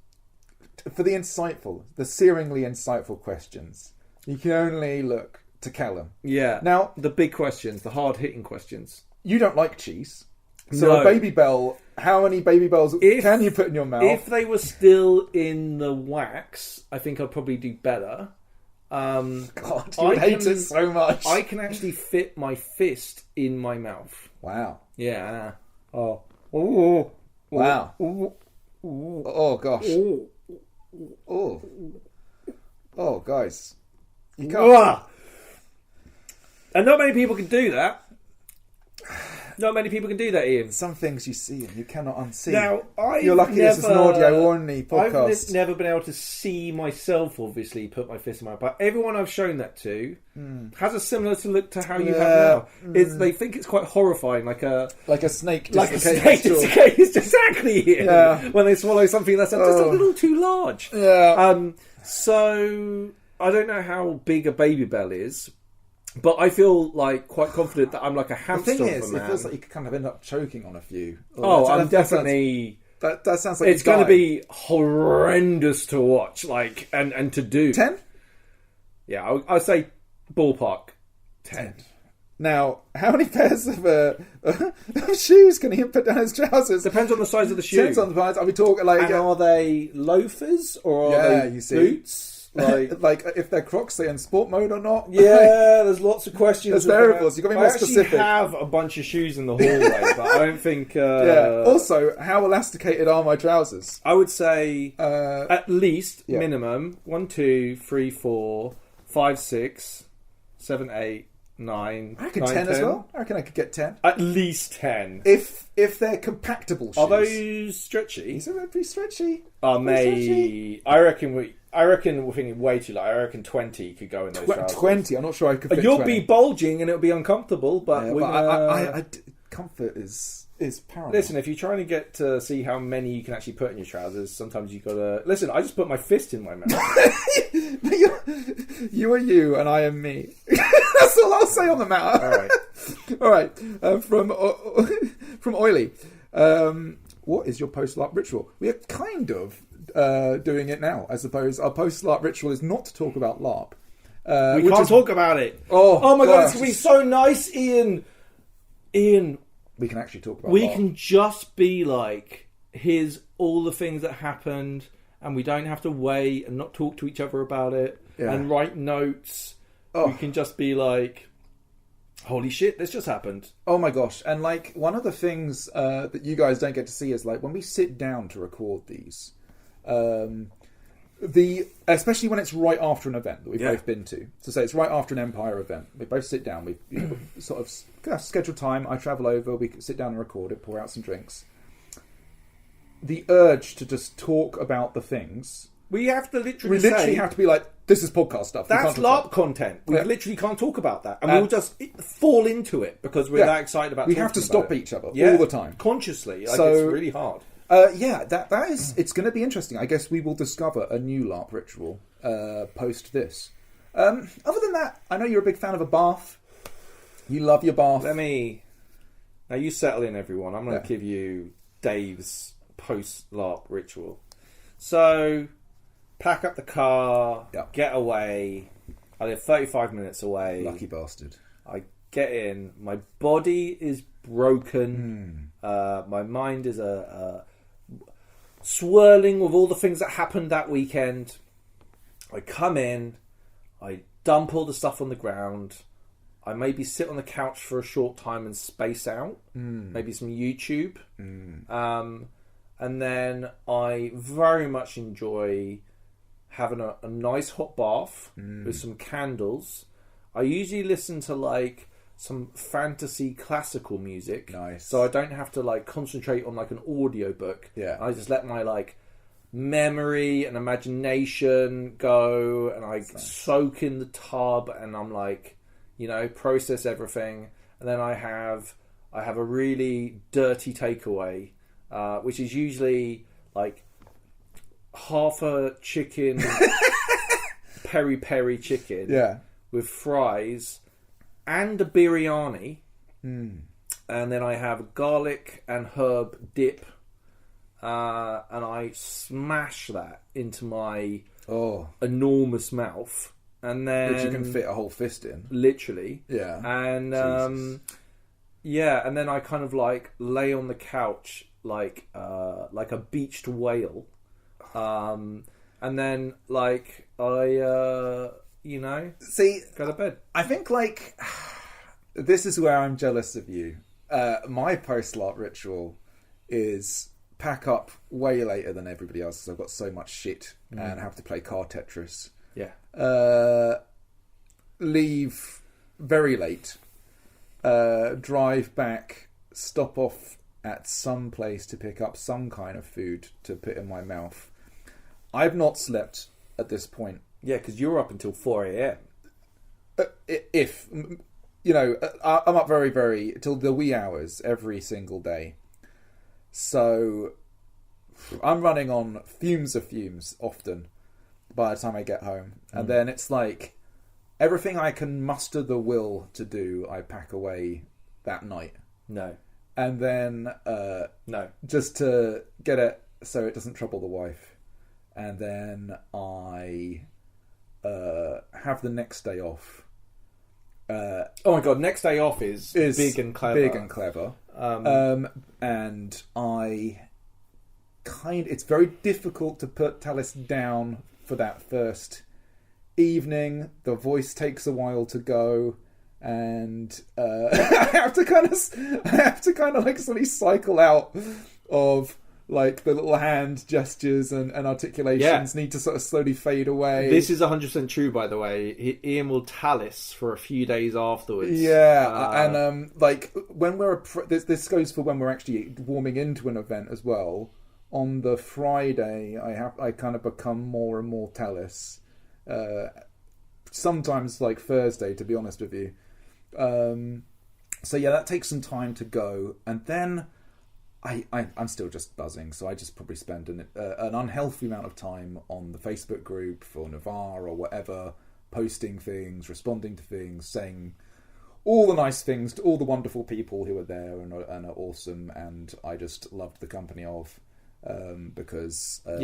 For the searingly insightful questions, you can only look to Callum. Yeah. Now, the big questions, the hard-hitting questions. You don't like cheese. So a baby bell, how many baby bells can you put in your mouth? If they were still in the wax, I think I'd probably do better. God, you hate it so much. I can actually fit my fist in my mouth. Wow. Yeah. Oh. Ooh. Wow. Ooh. Oh, gosh. Ooh. Oh, guys. You can't. And not many people can do that. Not many people can do that, Ian. Some things you see and you cannot unsee. Now, you're lucky this is an audio-only podcast. I've never been able to see myself, obviously, put my fist in my mouth. But everyone I've shown that to has a similar look to how you have now. They think it's quite horrifying, like a snake. Like a snake dislocates exactly here. When they swallow something that's just a little too large. Yeah. So I don't know how big a baby bell is. But I feel like quite confident that I'm like a hamster. The thing is, of a man. It feels like you could kind of end up choking on a few. I'm definitely. That sounds like it's going to be horrendous to watch, like and to do. 10? Yeah, I'll say ballpark 10. Now, how many pairs of shoes can he put down his trousers? Depends on the size of the shoe. Depends on the size. Are we talking like? And are they loafers or are they boots? Like if they're Crocs, they're in sport mode or not? Yeah, there's lots of questions. There's variables. You've got to be more specific. I actually have a bunch of shoes in the hallway, but I don't think... Also, how elasticated are my trousers? I would say at least, minimum, 1, 2, 3, 4, 5, 6, 7, 8, 9... I reckon 10 as well. I reckon I could get 10. At least 10. If they're compactable shoes. Are those stretchy? These are pretty stretchy. I reckon I reckon we're thinking way too low. I reckon 20 could go in those trousers. 20? I'm not sure I could fit You'll 20. be bulging and it'll be uncomfortable, but, comfort is paramount. Listen, if you're trying to get to see how many you can actually put in your trousers, sometimes you've got to... Listen, I just put my fist in my mouth. You are you and I am me. That's all I'll say on the matter. All right. From Oily. What is your post-LARP ritual? We are kind of doing it now, I suppose. Our post-LARP ritual is not to talk about LARP. We can't talk about it. Oh my God, it's going to be so nice, Ian. We can actually talk about We LARP. can just be like, here's all the things that happened, and we don't have to wait and not talk to each other about it and write notes. We can just be like, holy shit, this just happened. Oh my gosh. And like, one of the things that you guys don't get to see is like, when we sit down to record these, especially when it's right after an event that we've both been to. So say it's right after an Empire event. We both sit down. We sort of schedule time. I travel over. We sit down and record it. Pour out some drinks. The urge to just talk about the things. We have to literally have to be like, this is podcast stuff. That's LARP content. We literally can't talk about that, and we'll just fall into it because we're that excited about. We have to stop each other all the time, consciously. Like, it's really hard. That is. It's going to be interesting. I guess we will discover a new LARP ritual post this. Other than that, I know you're a big fan of a bath. You love your bath. Now you settle in, everyone. I'm going to give you Dave's post LARP ritual. So, pack up the car, get away. I live 35 minutes away. Lucky bastard. I get in. My body is broken. My mind is swirling with all the things that happened that weekend. I come in, I dump all the stuff on the ground. I maybe sit on the couch for a short time and space out. Maybe some YouTube. And then I very much enjoy having a nice hot bath with some candles. I usually listen to like some fantasy classical music. Nice. So I don't have to like concentrate on like an audio book. I just let my like memory and imagination go, and I soak in the tub, and I'm like, you know, process everything. And then I have a really dirty takeaway, which is usually like half a chicken peri-peri chicken with fries and a biryani, and then I have garlic and herb dip, and I smash that into my enormous mouth, and then which you can fit a whole fist in, literally. And and then I kind of like lay on the couch like a beached whale, and then like I go to bed. I think like this is where I'm jealous of you. My post-LARP ritual is pack up way later than everybody else because I've got so much shit and have to play car Tetris. Leave very late. Drive back. Stop off at some place to pick up some kind of food to put in my mouth. I've not slept at this point. Yeah, because you're up until 4 a.m. If, you know, I'm up very, very, till the wee hours every single day. So, I'm running on fumes of fumes often by the time I get home. And then it's like, everything I can muster the will to do, I pack away that night. No. And then, no. Just to get it so it doesn't trouble the wife. And then I have the next day off. Oh my god, next day off is big and clever. Big and clever. And it's very difficult to put Talis down for that first evening. The voice takes a while to go, and I have to kind of like suddenly cycle out of like the little hand gestures and articulations need to sort of slowly fade away. This is 100% true, by the way. Ian will Talis for a few days afterwards. And like when we're this goes for when we're actually warming into an event as well, on the Friday, I kind of become more and more Talis. Sometimes like Thursday, to be honest with you. So yeah, that takes some time to go, and then I'm still just buzzing, so I just probably spend an unhealthy amount of time on the Facebook group for Navarre or whatever, posting things, responding to things, saying all the nice things to all the wonderful people who are there and are awesome, and I just loved the company of. Because I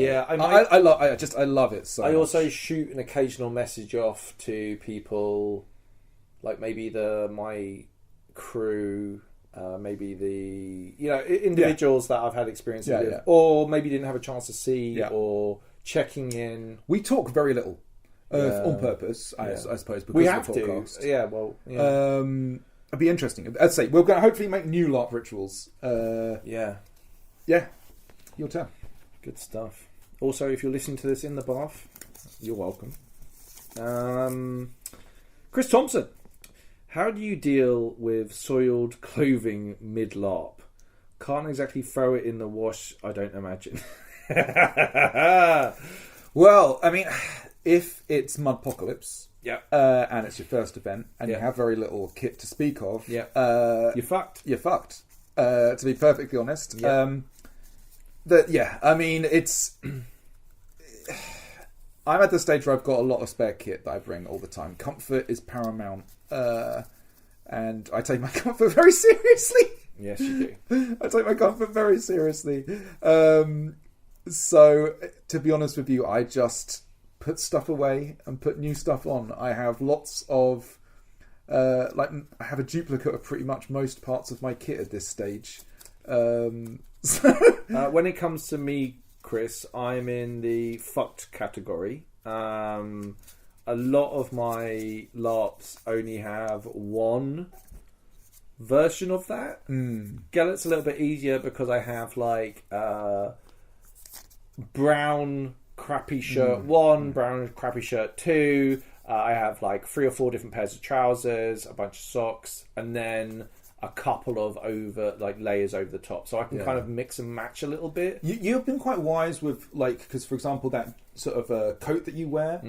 love it so I much. also shoot an occasional message off to people, like maybe my crew, maybe the individuals that I've had experience with, or maybe didn't have a chance to see, or checking in. We talk very little on purpose, I suppose, because we have of the podcast. It'd be interesting. I'd say we're going to hopefully make new LARP rituals. Your turn. Good stuff. Also, if you're listening to this in the bath, you're welcome. Chris Thompson, how do you deal with soiled clothing mid-LARP? Can't exactly throw it in the wash, I don't imagine. Well, I mean, if it's Mudpocalypse, and it's your first event, and you have very little kit to speak of, you're fucked. You're fucked. To be perfectly honest. I mean, it's. I'm at the stage where I've got a lot of spare kit that I bring all the time. Comfort is paramount, and I take my comfort very seriously. Yes, you do. I take my comfort very seriously. So, to be honest with you, I just put stuff away and put new stuff on. I have lots of, I have a duplicate of pretty much most parts of my kit at this stage. When it comes to me, Chris, I'm in the fucked category. A lot of my LARPs only have one version of that. Gallet's a little bit easier because I have like brown crappy shirt 1, brown crappy shirt 2. I have like 3 or 4 different pairs of trousers, a bunch of socks, and then a couple of layers over the top, so I can kind of mix and match a little bit. You've been quite wise with, like, because for example that sort of coat that you wear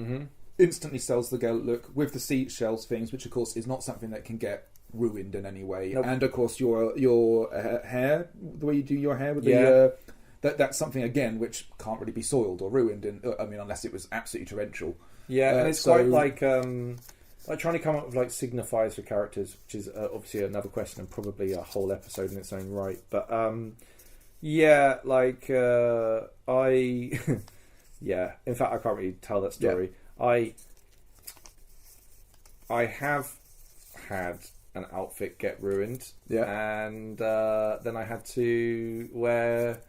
instantly sells the Gallet look with the seashells things, which of course is not something that can get ruined in any way. Nope. And of course your hair, the way you do your hair with the that's something again which can't really be soiled or ruined. Unless it was absolutely torrential. Yeah, and it's quite like trying to come up with like signifiers for characters, which is obviously another question and probably a whole episode in its own right. But in fact I can't really tell that story. I have had an outfit get ruined, and then I had to wear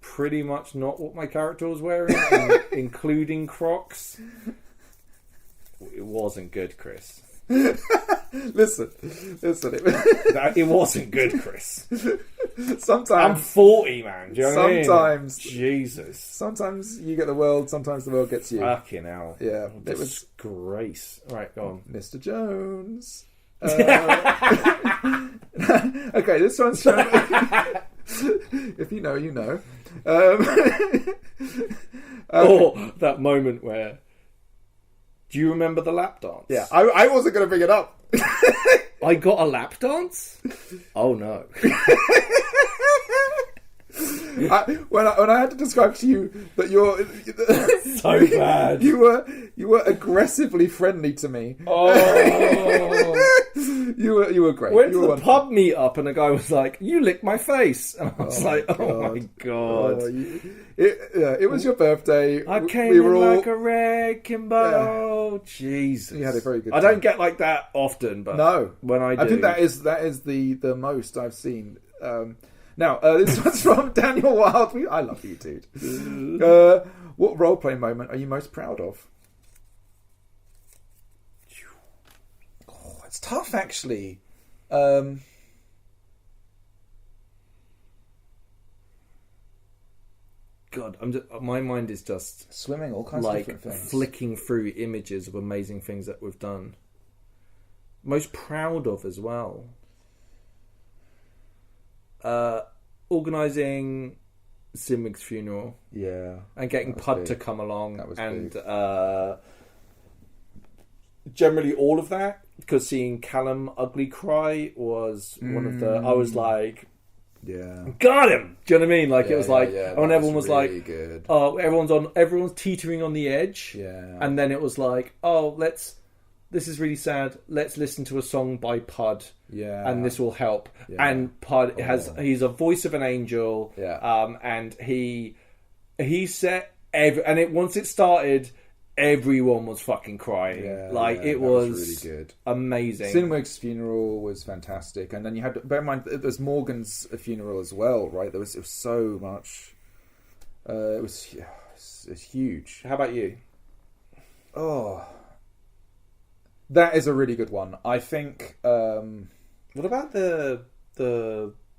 pretty much not what my character was wearing, including Crocs. It wasn't good, Chris. Listen. It wasn't good, Chris. Sometimes I'm 40, man. Do you know what I mean? Sometimes, Jesus. Sometimes you get the world. Sometimes the world gets you. Fucking hell. Yeah, it was disgrace. Right, go on, Mr. Jones. Okay, this one's. If you know, you know. Or that moment where. Do you remember the lap dance? Yeah, I wasn't going to bring it up. I got a lap dance? Oh no. When I had to describe to you that you're so bad, you were aggressively friendly to me. Oh, you were great. Went to the pub meet up and the guy was like, "You licked my face," and I was like, "Oh my god!" It was your birthday. I came in like a wrecking ball. Jesus, you had a very good. I don't get like that often, but no, when I do, I think that is the most I've seen. Now, this one's from Daniel Wild. I love you, dude. What role-playing moment are you most proud of? Oh, it's tough, actually. God, my mind is just swimming all kinds of different things, flicking through images of amazing things that we've done. Most proud of as well. Organising Simwig's funeral. Yeah. And getting Pud big. to come along. That was and big. Generally all of that, because seeing Callum ugly cry was one of the... I was like... Yeah. Got him! Do you know what I mean? Like, it was like... Yeah, when everyone was really like... good. Oh, everyone's teetering on the edge. Yeah. And then it was like, oh, this is really sad. Let's listen to a song by Pud. Yeah. And this will help. Yeah. And Pud he's a voice of an angel. Yeah. And he set once it started, everyone was fucking crying. It was really good. Amazing. Sinwig's funeral was fantastic, and then you had to bear in mind there's Morgan's funeral as well, right? It was so much. It's huge. How about you? Oh, that is a really good one. I think. What about the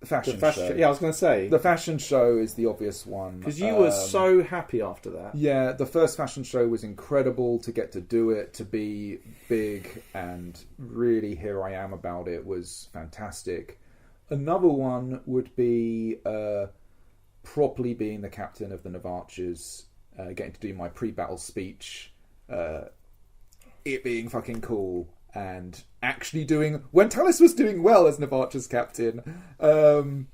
fashion show? Yeah, I was going to say the fashion show is the obvious one because you were so happy after that. Yeah, the first fashion show was incredible. To get to do it, to be big, and really here I am about it was fantastic. Another one would be properly being the captain of the Navarchers, getting to do my pre-battle speech, it being fucking cool. And actually doing when Talis was doing well as Navarch's captain, that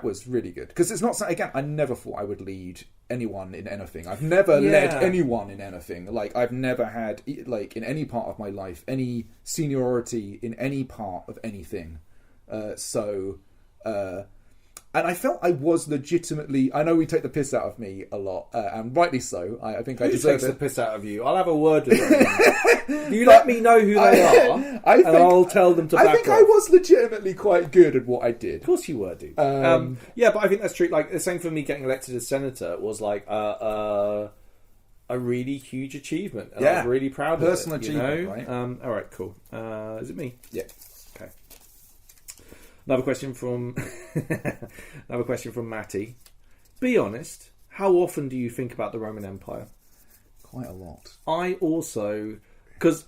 was really good because it's not again. I never thought I would lead anyone in anything. I've never led anyone in anything. Like I've never had like in any part of my life any seniority in any part of anything. And I felt I was legitimately... I know we take the piss out of me a lot, and rightly so. I think I deserve it. Who takes the piss out of you? I'll have a word with them. You let me know who they are, and I'll tell them to back off. I think I was legitimately quite good at what I did. Of course you were, dude. Yeah, but I think that's true. Like, the same for me getting elected as senator was like a really huge achievement. And I was really proud of it. Personal achievement, right? All right, cool. Is it me? Yeah. Okay. Another question from Matty. Be honest, how often do you think about the Roman Empire? Quite a lot. I also, because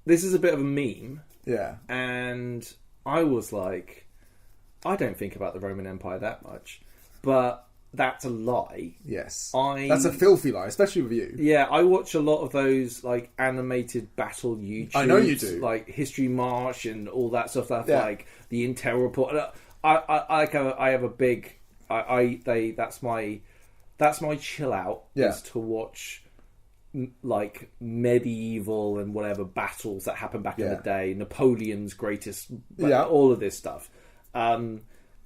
this is a bit of a meme. Yeah. And I was like, I don't think about the Roman Empire that much. But that's a lie. Yes. That's a filthy lie, especially with you. Yeah, I watch a lot of those like animated battle YouTube. I know you do. Like History March and all that stuff. Like the Intel Report. I have a big. That's my chill out. Yeah. Is to watch like medieval and whatever battles that happened back in the day. Napoleon's greatest. All of this stuff.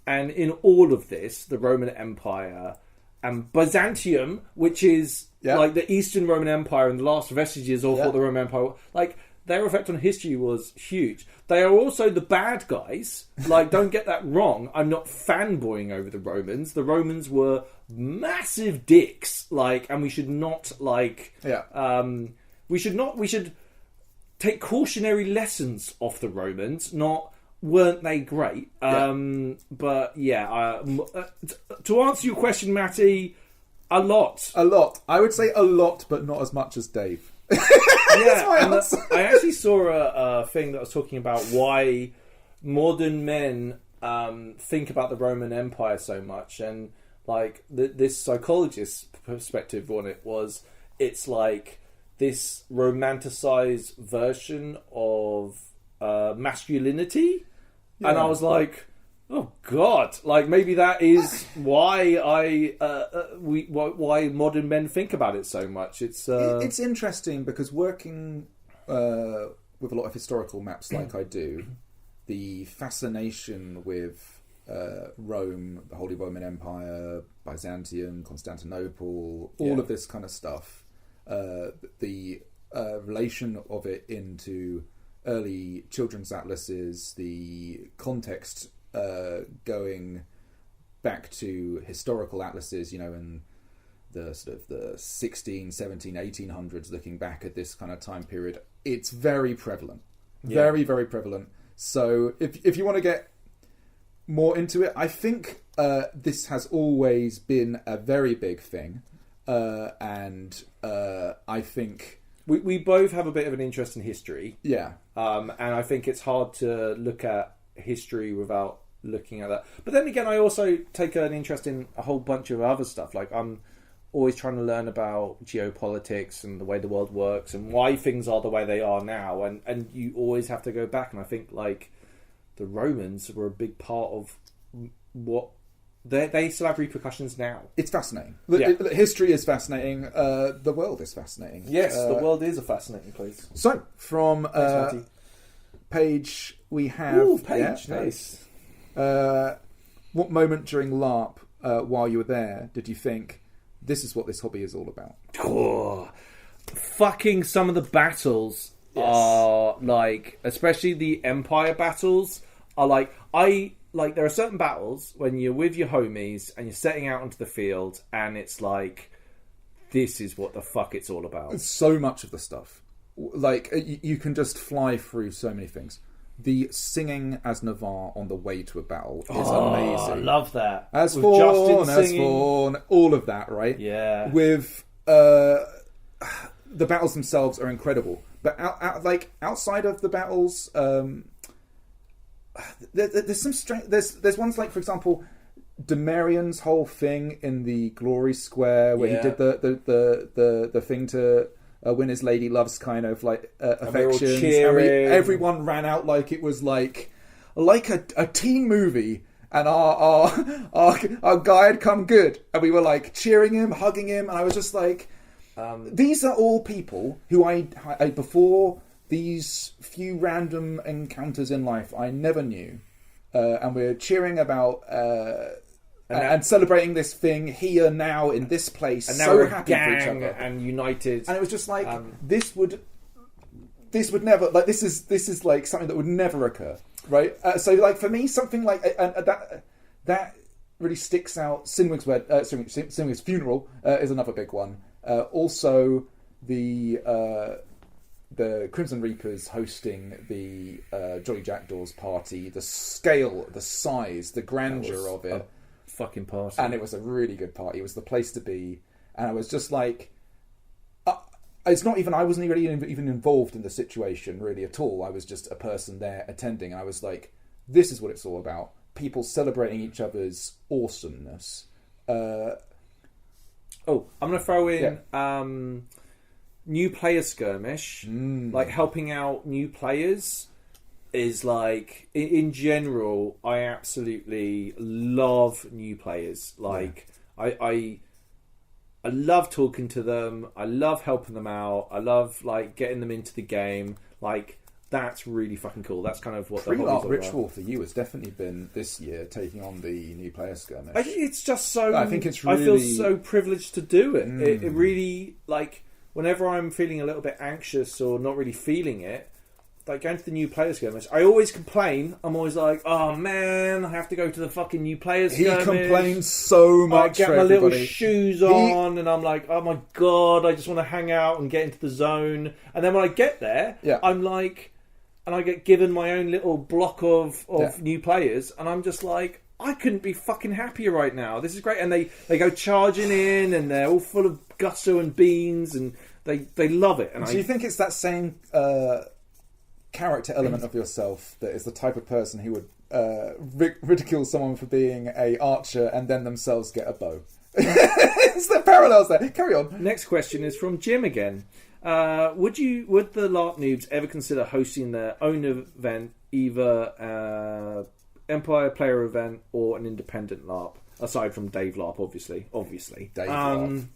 And in all of this, the Roman Empire and Byzantium, which is like the Eastern Roman Empire and the last vestiges of what the Roman Empire, like their effect on history was huge. They are also the bad guys. Like, don't get that wrong. I'm not fanboying over the Romans. The Romans were massive dicks. Like, and we should not we should take cautionary lessons off the Romans, not weren't they great? But to answer your question, Matty, a lot. I would say a lot, but not as much as Dave. I actually saw a thing that was talking about why modern men think about the Roman Empire so much, and like this psychologist's perspective on it was, it's like this romanticized version of masculinity. And I was like, oh God! Like maybe that is why why modern men think about it so much. It's interesting because working with a lot of historical maps like I do, the fascination with Rome, the Holy Roman Empire, Byzantium, Constantinople, all of this kind of stuff, the relation of it into early children's atlases, the context going back to historical atlases, you know, in the sort of the 16, 17, 1800s, looking back at this kind of time period, it's very prevalent. Very, very prevalent. So if you want to get more into it, I think this has always been a very big thing. And I think... We both have a bit of an interest in history. Yeah. And I think it's hard to look at history without looking at that. But then again, I also take an interest in a whole bunch of other stuff. Like I'm always trying to learn about geopolitics and the way the world works and why things are the way they are now. And you always have to go back. And I think like the Romans were a big part of what they still have repercussions now. It's fascinating. History is fascinating. The world is fascinating. Yes, the world is a fascinating place. So from page we have. Ooh, page, nice. What moment during LARP while you were there did you think this is what this hobby is all about? Oh, fucking some of the battles are like, especially the Empire battles are like, there are certain battles when you're with your homies and you're setting out onto the field and it's like, this is what the fuck it's all about. So much of the stuff. Like, you can just fly through so many things. The singing as Navarre on the way to a battle is amazing. I love that. As Fawn, all of that, right? Yeah. With the battles themselves are incredible, but outside of the battles, there's some strange. There's ones like, for example, Demarian's whole thing in the Glory Square where he did the thing to win his lady love's kind of like affections. Everyone ran out like it was like a teen movie, and our guy had come good, and we were like cheering him, hugging him, and I was just like, these are all people who I before these few random encounters in life I never knew, and we're cheering about. And celebrating this thing here now in this place, and now so we're happy gang for each other and united. And it was just like this would never, like, this is like something that would never occur, right? So like for me, something like that really sticks out. Sinwig's funeral is another big one. Also the Crimson Reapers hosting the Jolly Jackdaws party, the scale, the size, the grandeur of it. Fucking party. And it was a really good party. It was the place to be. And I was just like, it's not even, I wasn't really even involved in the situation really at all. I was just a person there attending. I was like, this is what it's all about. People celebrating each other's awesomeness. I'm going to throw in new player skirmish, like helping out new players. Is like, in general, I absolutely love new players. Like, I love talking to them. I love helping them out. I love like getting them into the game. Like, that's really fucking cool. That's kind of what the hobby's all ritual about. for you has definitely been this year taking on the new player skirmish. It's just so. I think it's really. I feel so privileged to do it. It really, like, whenever I'm feeling a little bit anxious or not really feeling it. Like going to the new players skirmish, I always complain. I'm always like, "Oh man, I have to go to the fucking new players skirmish." He complains so much. I get my little shoes on, and I'm like, "Oh my god, I just want to hang out and get into the zone." And then when I get there, I'm like, and I get given my own little block of new players, and I'm just like, I couldn't be fucking happier right now. This is great, and they go charging in, and they're all full of gusto and beans, and they love it. And do you think it's that same? Character element of yourself that is the type of person who would ridicule someone for being a archer and then themselves get a bow? It's the parallels there. Carry on. Next question is from Jim again. Would the LARP noobs ever consider hosting their own event, either Empire player event or an independent LARP, aside from Dave LARP, obviously. Dave LARP.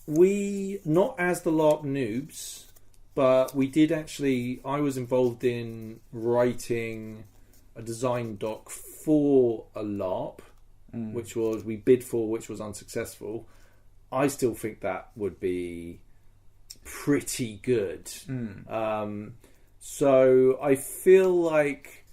We, not as the LARP noobs, but we did actually. I was involved in writing a design doc for a LARP, which we bid for, which was unsuccessful. I still think that would be pretty good. So I feel like,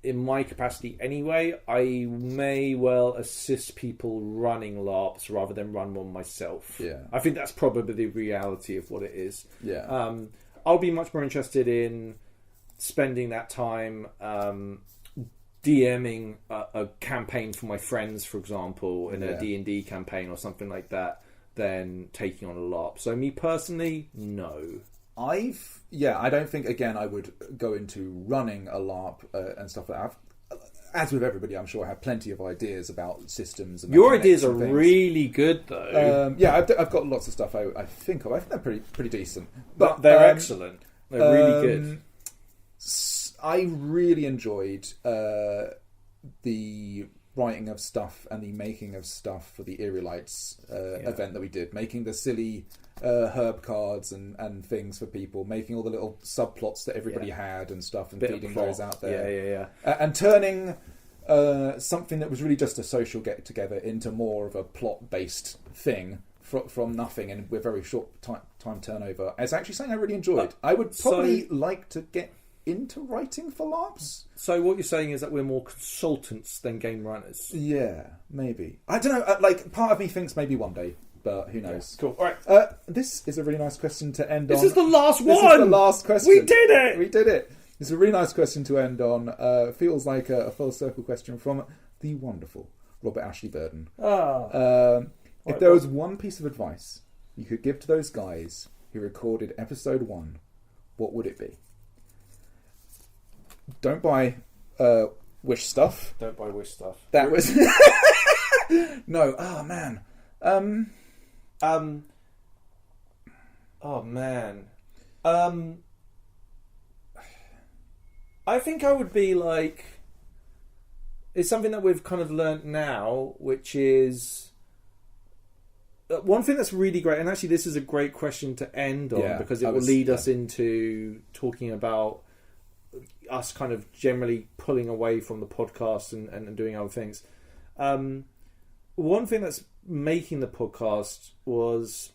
in my capacity anyway, I may well assist people running LARPs rather than run one myself. Yeah. I think that's probably the reality of what it is. Yeah. I'll be much more interested in spending that time DMing a campaign for my friends, for example, in a D&D campaign or something like that, than taking on a LARP. So me personally, no. I don't think, again, I would go into running a LARP and stuff like that. As with everybody, I'm sure I have plenty of ideas about systems. And your ideas are really good, though. I've got lots of stuff I think of. I think they're pretty decent. But they're excellent. They're really good. I really enjoyed the writing of stuff and the making of stuff for the Eerielites event that we did. Making the silly herb cards and things for people, making all the little subplots that everybody had and stuff, and feeding those out there. And turning something that was really just a social get-together into more of a plot-based thing from nothing and with very short time turnover. It's actually something I really enjoyed. I would probably like to get into writing for LARPs. So what you're saying is that we're more consultants than game runners? Yeah, maybe. I don't know. Like, part of me thinks maybe one day, but who knows? Yeah, cool. All right. This is a really nice question to end on. This is the last one. This is the last question. We did it. We did it. It's a really nice question to end on. Feels like a full circle question from the wonderful Robert Ashley Burden. If there was one piece of advice you could give to those guys who recorded episode 1, what would it be? Don't buy Wish stuff. Don't buy Wish stuff. That was no. Oh man. Oh man. I think I would be like. It's something that we've kind of learnt now, which is one thing that's really great. And actually, this is a great question to end on because it will lead us into talking about us kind of generally pulling away from the podcast and doing other things. One thing that's making the podcast was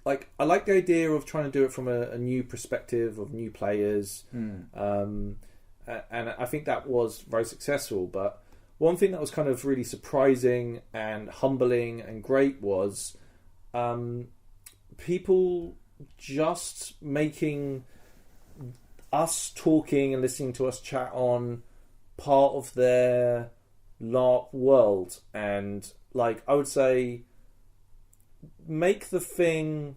like I like the idea of trying to do it from a new perspective of new players, and I think that was very successful. But one thing that was kind of really surprising and humbling and great was people just making us talking and listening to us chat on part of their LARP world. And like I would say, make the thing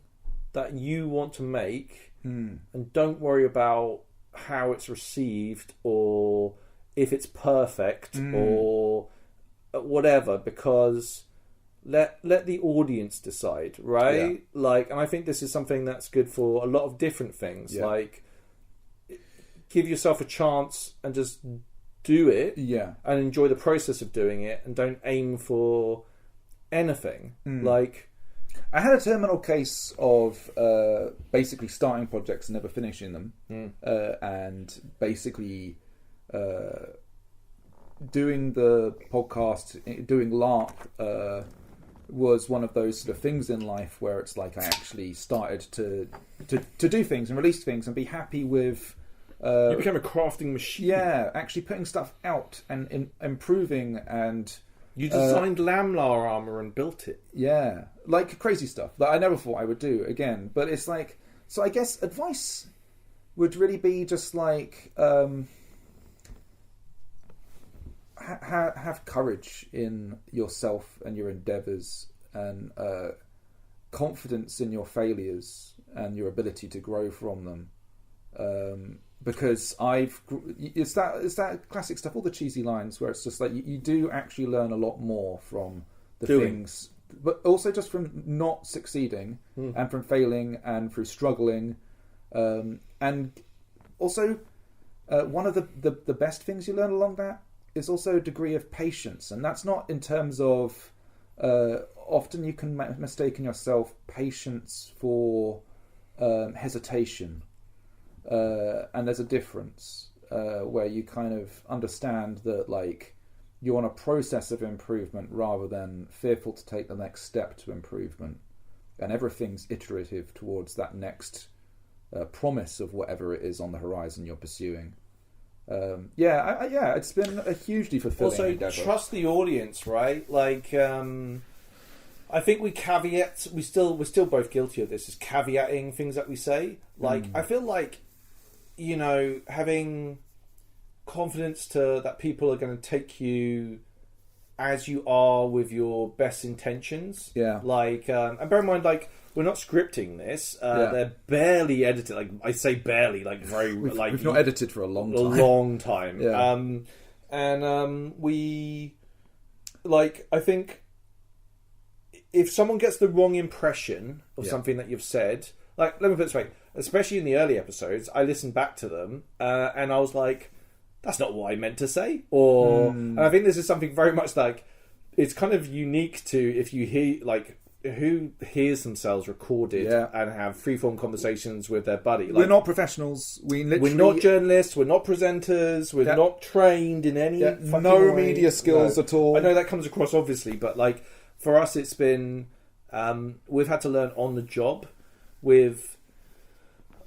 that you want to make and don't worry about how it's received or if it's perfect or whatever, because let the audience decide, right? Like, and I think this is something that's good for a lot of different things. Like, give yourself a chance and just do it and enjoy the process of doing it, and don't aim for anything. Like, I had a terminal case of basically starting projects and never finishing them, and basically doing the podcast, doing LARP was one of those sort of things in life where it's like I actually started to do things and release things and be happy with. You became a crafting machine. Yeah, actually putting stuff out and improving, and you designed Lamlar armor and built it. Yeah, like crazy stuff that I never thought I would do again. But it's like, so I guess advice would really be just like have courage in yourself and your endeavours, and confidence in your failures and your ability to grow from them. Because it's that classic stuff, all the cheesy lines where it's just like you do actually learn a lot more from the things, but also just from not succeeding and from failing and through struggling, and also one of the best things you learn along that is also a degree of patience, and that's not in terms of often you can mistake in yourself patience for hesitation. And there's a difference where you kind of understand that like you're on a process of improvement rather than fearful to take the next step to improvement, and everything's iterative towards that next promise of whatever it is on the horizon you're pursuing. It's been a hugely fulfilling also endeavor. Trust the audience, right? Like I think we're still both guilty of this, is caveating things that we say. Like I feel like, you know, having confidence that people are going to take you as you are with your best intentions. Yeah. Like, and bear in mind, like, scripting this. They're barely edited. Like I say, barely. Like very. We've like not edited for a long time. A long time. Yeah. We like. I think if someone gets the wrong impression of something that you've said, like let me put it this way, especially in the early episodes, I listened back to them and I was like, that's not what I meant to say. And I think this is something very much like, it's kind of unique to if you hear, like, who hears themselves recorded and have freeform conversations with their buddy. Like, we're not professionals. We're not journalists. We're not presenters. We're not trained in any no way. Media skills at all. I know that comes across obviously, but like for us, it's been we've had to learn on the job.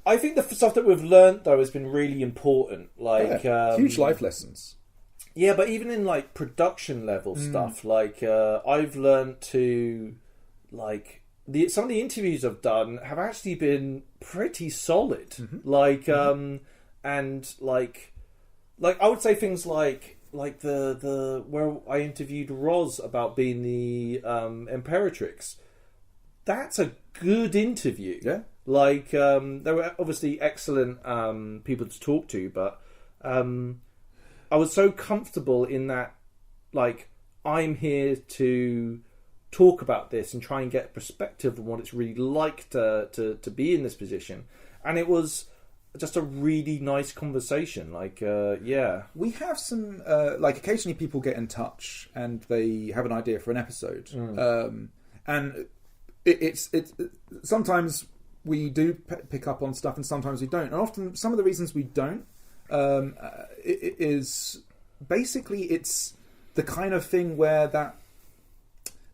I think the stuff that we've learned though has been really important. Like huge life lessons. Yeah, but even in like production level stuff, like I've learned to like some of the interviews I've done have actually been pretty solid. Like and like I would say things like the where I interviewed Roz about being the Imperatrix. That's a good interview. Yeah. Like there were obviously excellent people to talk to, but I was so comfortable in that, like, I'm here to talk about this and try and get perspective on what it's really like to be in this position. And it was just a really nice conversation. Like, we have some like occasionally people get in touch and they have an idea for an episode, and it's sometimes we do pick up on stuff and sometimes we don't. And often some of the reasons we don't it is basically it's the kind of thing where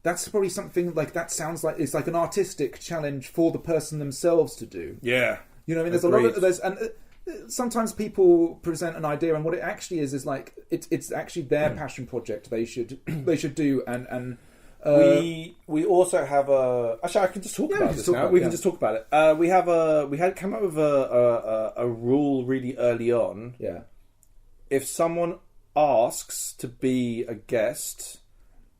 that's probably something like that sounds like it's like an artistic challenge for the person themselves to do. Yeah. You know what I mean? There's a lot of and sometimes people present an idea and what it actually is like it's actually their passion project they should do and we also have a. Actually, I can just talk about this now. We can just talk about it. We had come up with a rule really early on. Yeah. If someone asks to be a guest,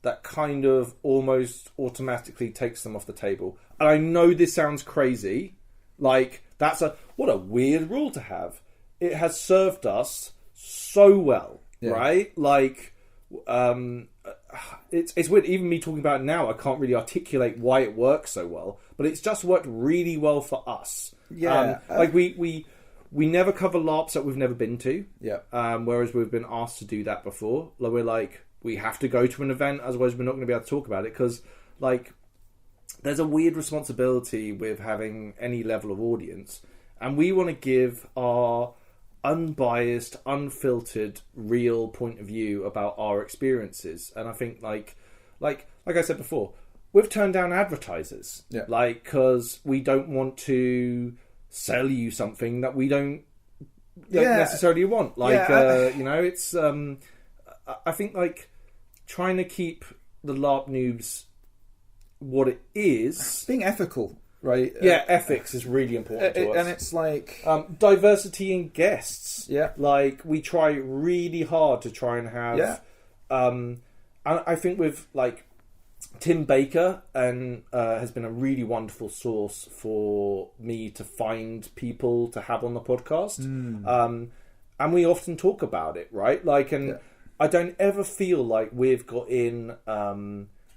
that kind of almost automatically takes them off the table. And I know this sounds crazy. Like what a weird rule to have. It has served us so well, right? Like. It's weird. Even me talking about it now, I can't really articulate why it works so well, but it's just worked really well for us. Yeah, like we never cover LARPs that we've never been to. Yeah. Whereas we've been asked to do that before. Like we're like we have to go to an event, otherwise we're not going to be able to talk about it because like there's a weird responsibility with having any level of audience, and we want to give our unbiased, unfiltered, real point of view about our experiences. And I think like I said before, we've turned down advertisers, like because we don't want to sell you something that we don't necessarily want. Like you know, it's I think like trying to keep the LARP noobs what it is, being ethical. Right. Yeah, ethics is really important to us. And it's like diversity in guests. Yeah. Like we try really hard to try and have and I think with like Tim Baker and has been a really wonderful source for me to find people to have on the podcast. And we often talk about it, right? Like I don't ever feel like we've got in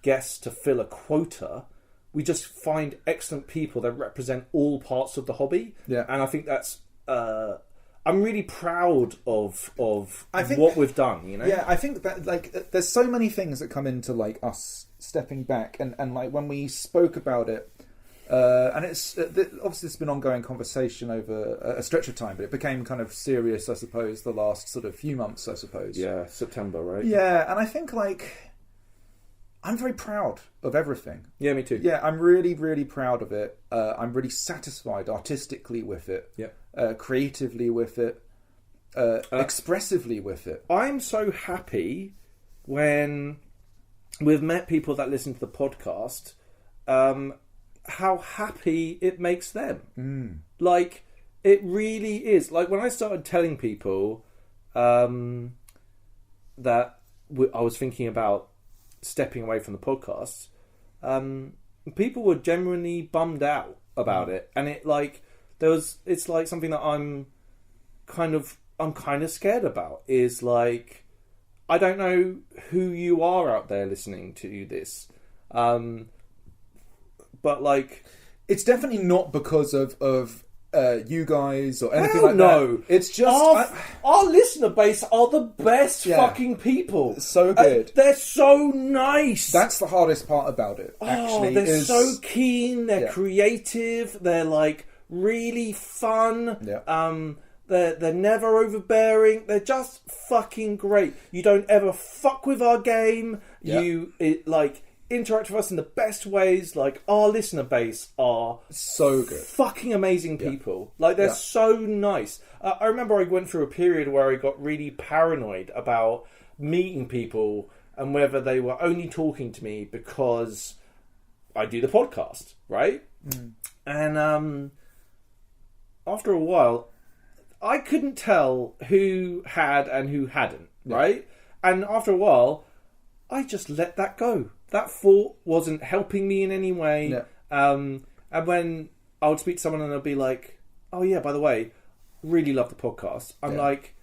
guests to fill a quota. We just find excellent people that represent all parts of the hobby. Yeah. And I think that's... I'm really proud of what we've done, you know? Yeah, I think that, like, there's so many things that come into, like, us stepping back. And like, when we spoke about it, and it's... obviously, it's been ongoing conversation over a stretch of time, but it became kind of serious, I suppose, the last sort of few months, I suppose. Yeah, September, right? Yeah, and I think, like... I'm very proud of everything. Yeah, me too. Yeah, I'm really, really proud of it. I'm really satisfied artistically with it. Yeah. Creatively with it. Expressively with it. I'm so happy when we've met people that listen to the podcast, how happy it makes them. Like, it really is. Like, when I started telling people that I was thinking about stepping away from the podcast, people were genuinely bummed out about it, and it's like something that I'm kind of scared about. Is like, I don't know who you are out there listening to this, but like, it's definitely not because of you guys or anything like no. that. It's just our listener base are the best fucking people. So good. They're so nice. That's the hardest part about it. Actually, they're so keen. They're creative. They're like really fun. Yeah. They're never overbearing. They're just fucking great. You don't ever fuck with our game. Yeah. Interact with us in the best ways. Like, our listener base are so good, fucking amazing people. Like, they're so nice. I remember I went through a period where I got really paranoid about meeting people and whether they were only talking to me because I do the podcast, right? And after a while, I couldn't tell who had and who hadn't, right? And after a while, I just let that go. That thought wasn't helping me in any way. Yeah. And when I would speak to someone and they'll be like, oh yeah, by the way, really love the podcast. I'm like,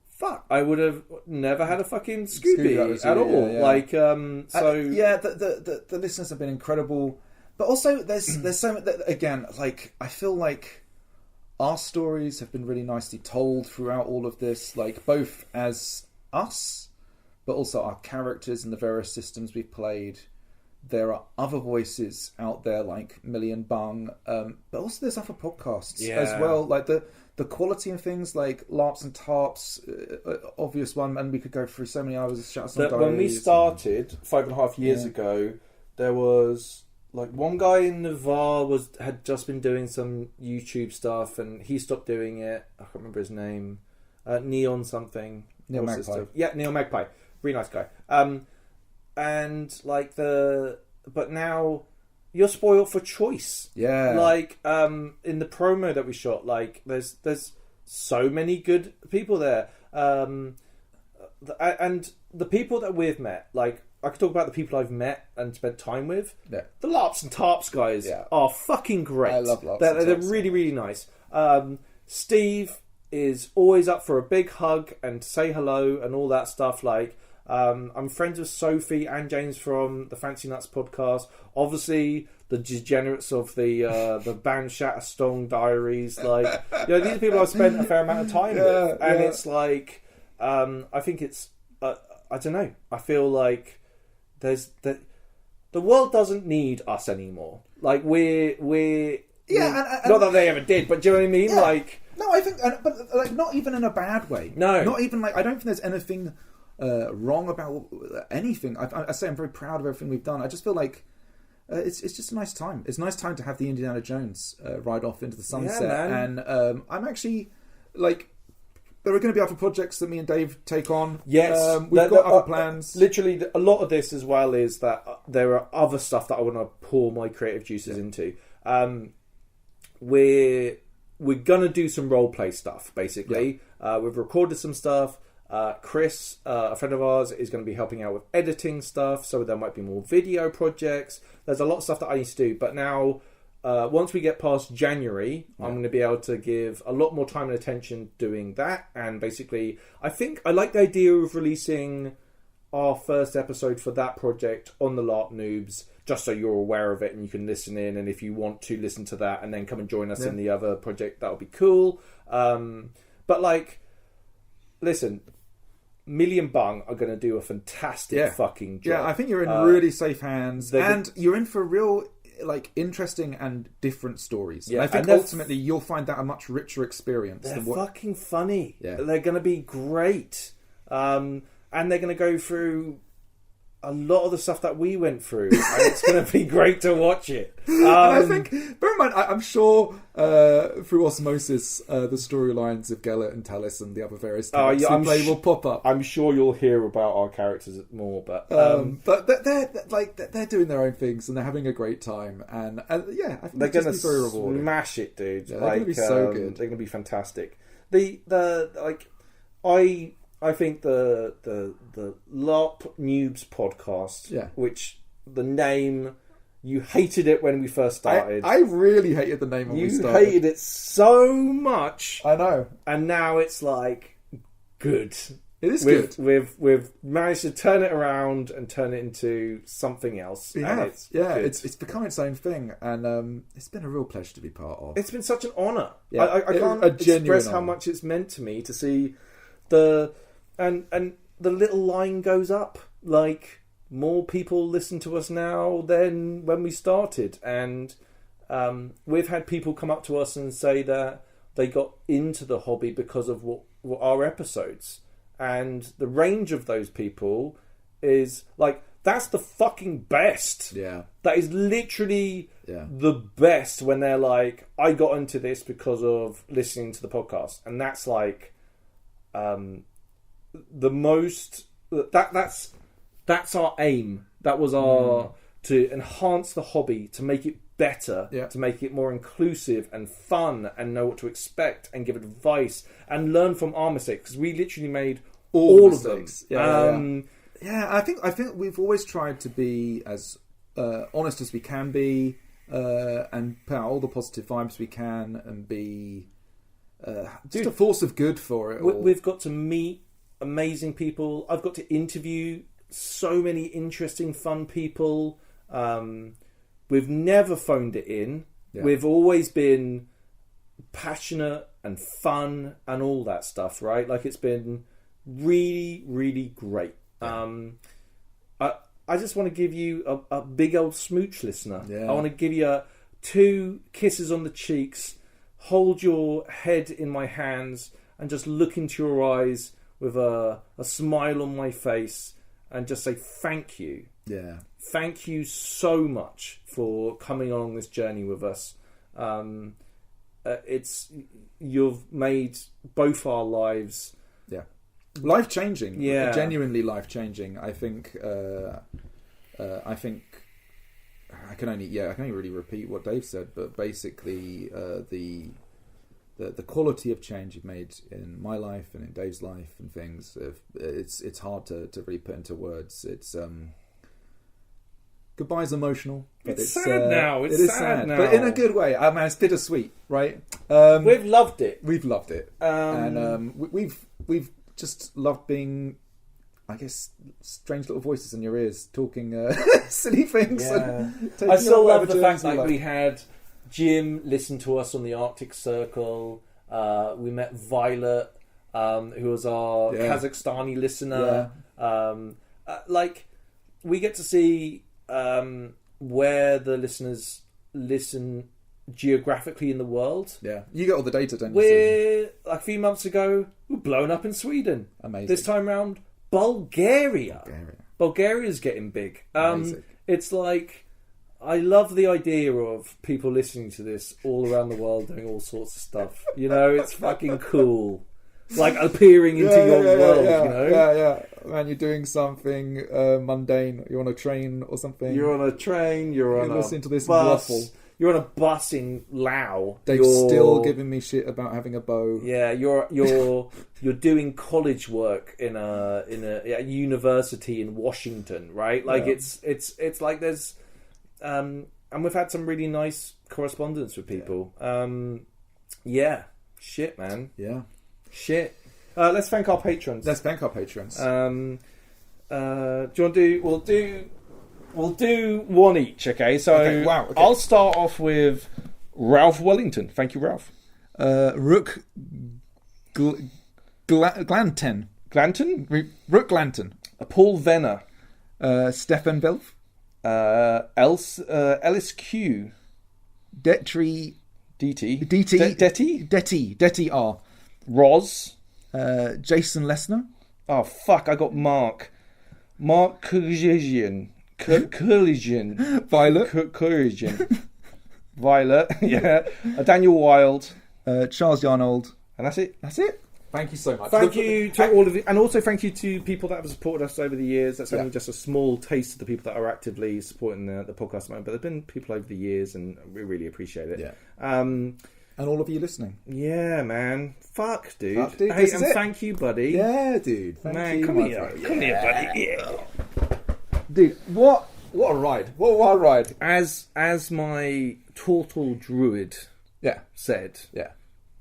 fuck, I would have never had a fucking Scooby at all. Yeah. Like, the listeners have been incredible. But also there's so much that, again, like, I feel like our stories have been really nicely told throughout all of this, like, both as us, but also our characters and the various systems we've played. There are other voices out there like Million Bung, but also there's other podcasts as well. Like the quality of things like LARPs and TARPs, obvious one, and we could go through so many hours. When we started 5.5 years ago, there was like one guy in Navarre had just been doing some YouTube stuff, and he stopped doing it. I can't remember his name. Neon something. Neil Magpie. Yeah, Neil Magpie. Really nice guy. But now you're spoiled for choice. Yeah. Like, in the promo that we shot, like, there's so many good people there. And the people that we've met, like, I could talk about the people I've met and spent time with. Yeah. The LARPs and TARPs guys are fucking great. I love LARPs They're really, really nice. Steve is always up for a big hug and to say hello and all that stuff. Like, I'm friends with Sophie and James from the Fancy Nuts podcast. Obviously, the degenerates of the band Shatterstone Diaries. Like, these are people I've spent a fair amount of time with, and it's like, I think it's, I don't know. I feel like the world doesn't need us anymore. Like, we're not that they ever did, but do you know what I mean? Yeah. Like, no, I think, but like, not even in a bad way. No, not even like, I don't think there's anything wrong about anything. I say I'm very proud of everything we've done. I just feel like it's just a nice time. It's a nice time to have the Indiana Jones ride off into the sunset. And I'm actually like, there are going to be other projects that me and Dave take on. Yes, we've got other plans. Literally, a lot of this as well is that there are other stuff that I want to pour my creative juices into. We're gonna do some role play stuff. Basically, we've recorded some stuff. Chris, a friend of ours, is going to be helping out with editing stuff, so there might be more video projects. There's a lot of stuff that I need to do, but now, once we get past January, I'm going to be able to give a lot more time and attention doing that. And basically, I think I like the idea of releasing our first episode for that project on the LARP Noobs, just so you're aware of it and you can listen in, and if you want to listen to that and then come and join us in the other project, that would be cool. But like, listen, Million Bung are going to do a fantastic fucking job. Yeah, I think you're in really safe hands, and you're in for real, like, interesting and different stories. Yeah, and I think ultimately you'll find that a much richer experience. They're fucking funny. Yeah. They're going to be great, and they're going to go through a lot of the stuff that we went through, and it's going to be great to watch it. And I think, bear in mind, I'm sure through osmosis, the storylines of Gellert and Talis and the other various types who play will pop up. I'm sure you'll hear about our characters more, but they're doing their own things and they're having a great time, and I think they're going to very rewarding. Smash it, dude. Yeah, they're going to be so good. They're going to be fantastic. I think the LARP Noobs podcast, which the name You hated it when we first started. I really hated the name when we started. You hated it so much. I know. And now it's like, good. It is good. We've managed to turn it around and turn it into something else. It's become its own thing, and it's been a real pleasure to be part of. It's been such an honour. Yeah, I can't express how much it's meant to me to see the little line goes up. Like, more people listen to us now than when we started, and we've had people come up to us and say that they got into the hobby because of what our episodes. And the range of those people is like, that's the fucking best. Yeah. That is literally the best when they're like, I got into this because of listening to the podcast. And that's like the most that's our aim. That was our to enhance the hobby, to make it better, to make it more inclusive and fun, and know what to expect, and give advice and learn from our mistakes, because we literally made all of them. I think we've always tried to be as honest as we can be, and put out all the positive vibes we can, and be just a force of good for it all. We've got to meet amazing people. I've got to interview so many interesting, fun people. We've never phoned it in. We've always been passionate and fun and all that stuff, right? Like, it's been really, really great. I just want to give you a big old smooch, listener. I want to give you 2 kisses on the cheeks, hold your head in my hands, and just look into your eyes with a smile on my face, and just say thank you. Thank you so much for coming along this journey with us. You've made both our lives life-changing. Genuinely life-changing. I think I can only really repeat what Dave said, but basically the quality of change you've made in my life and in Dave's life and things, it's hard to really put into words. It's goodbye's emotional. But it's sad now. It is sad now, but in a good way. I mean, it's bittersweet, right? We've loved it. We've loved it, and we've just loved being, I guess, strange little voices in your ears, talking silly things. I still love the fact that we had Jim listen to us on the Arctic Circle. We met Violet, who was our Kazakhstani listener. We get to see where the listeners listen geographically in the world. You get all the data, don't you? We're like a few months ago, we're blown up in Sweden. Amazing. This time round, Bulgaria's getting big. It's like, I love the idea of people listening to this all around the world doing all sorts of stuff. You know, it's fucking cool. Like appearing into your world, you know? Man, you're doing something mundane. You're on a train or something. You're on a train, you're on a listening to this bus. waffle. You're on a bus in Laos. Dave's still giving me shit about having a bow. Yeah, you're doing college work in a university in Washington, right? Like it's like there's and we've had some really nice correspondence with people. Shit, man. Shit. Let's thank our patrons. Do you want to do? We'll do one each, okay? So okay. I'll start off with Ralph Wellington. Thank you, Ralph. Rook Glanton. Glanton? Rook Glanton. Paul Venner. Stefan Belf. Ellis Q. Detry. DT. Detty R. Roz. Jason Lesnar. Oh, fuck, I got Mark Kurjian. Violet. Violet, yeah. Daniel Wild. Charles Yarnold. And that's it. Thank you so much. Thank you to all of you. And also thank you to people that have supported us over the years. That's only just a small taste of the people that are actively supporting the podcast at the moment. But there have been people over the years, and we really appreciate it. And all of you listening. Yeah, man. Fuck, dude. Hey, and thank you, buddy. Yeah, dude. Thank you. Come here, buddy. Yeah. Dude, what What a ride! What a wild ride! As my turtle druid Yeah, said, yeah,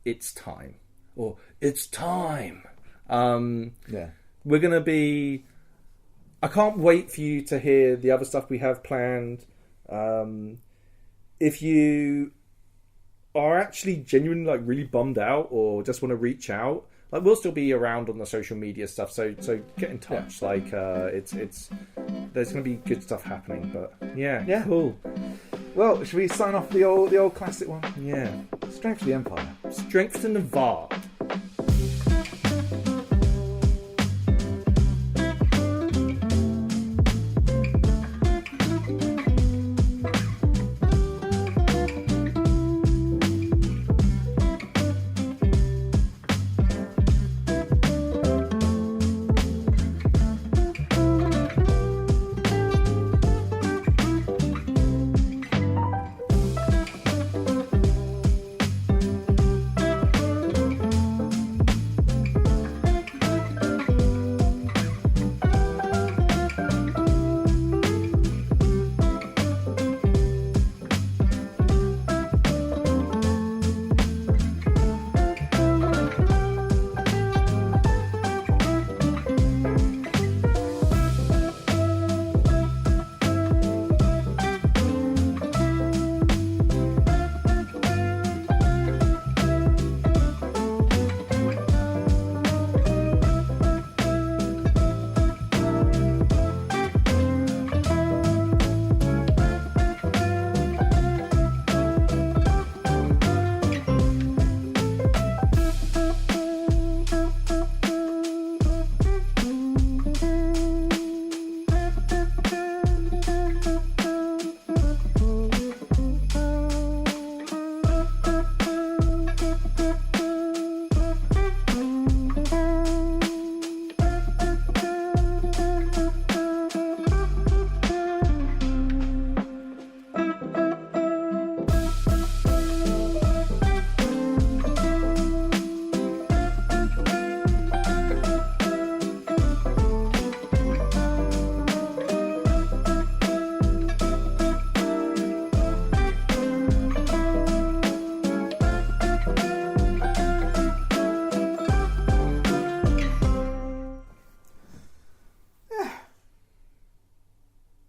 it's time. Or, it's time. yeah. We're going to be... I can't wait for you to hear the other stuff we have planned. If you are actually genuinely like really bummed out or just want to reach out, like we'll still be around on the social media stuff, so get in touch. Yeah. Like it's there's going to be good stuff happening, but Yeah. cool. Well, should we sign off the old classic one? Yeah, Strength of the Empire. strength to Navarre.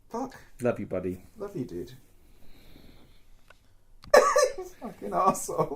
Fuck. Love you, buddy. Love you, dude. Fucking arsehole.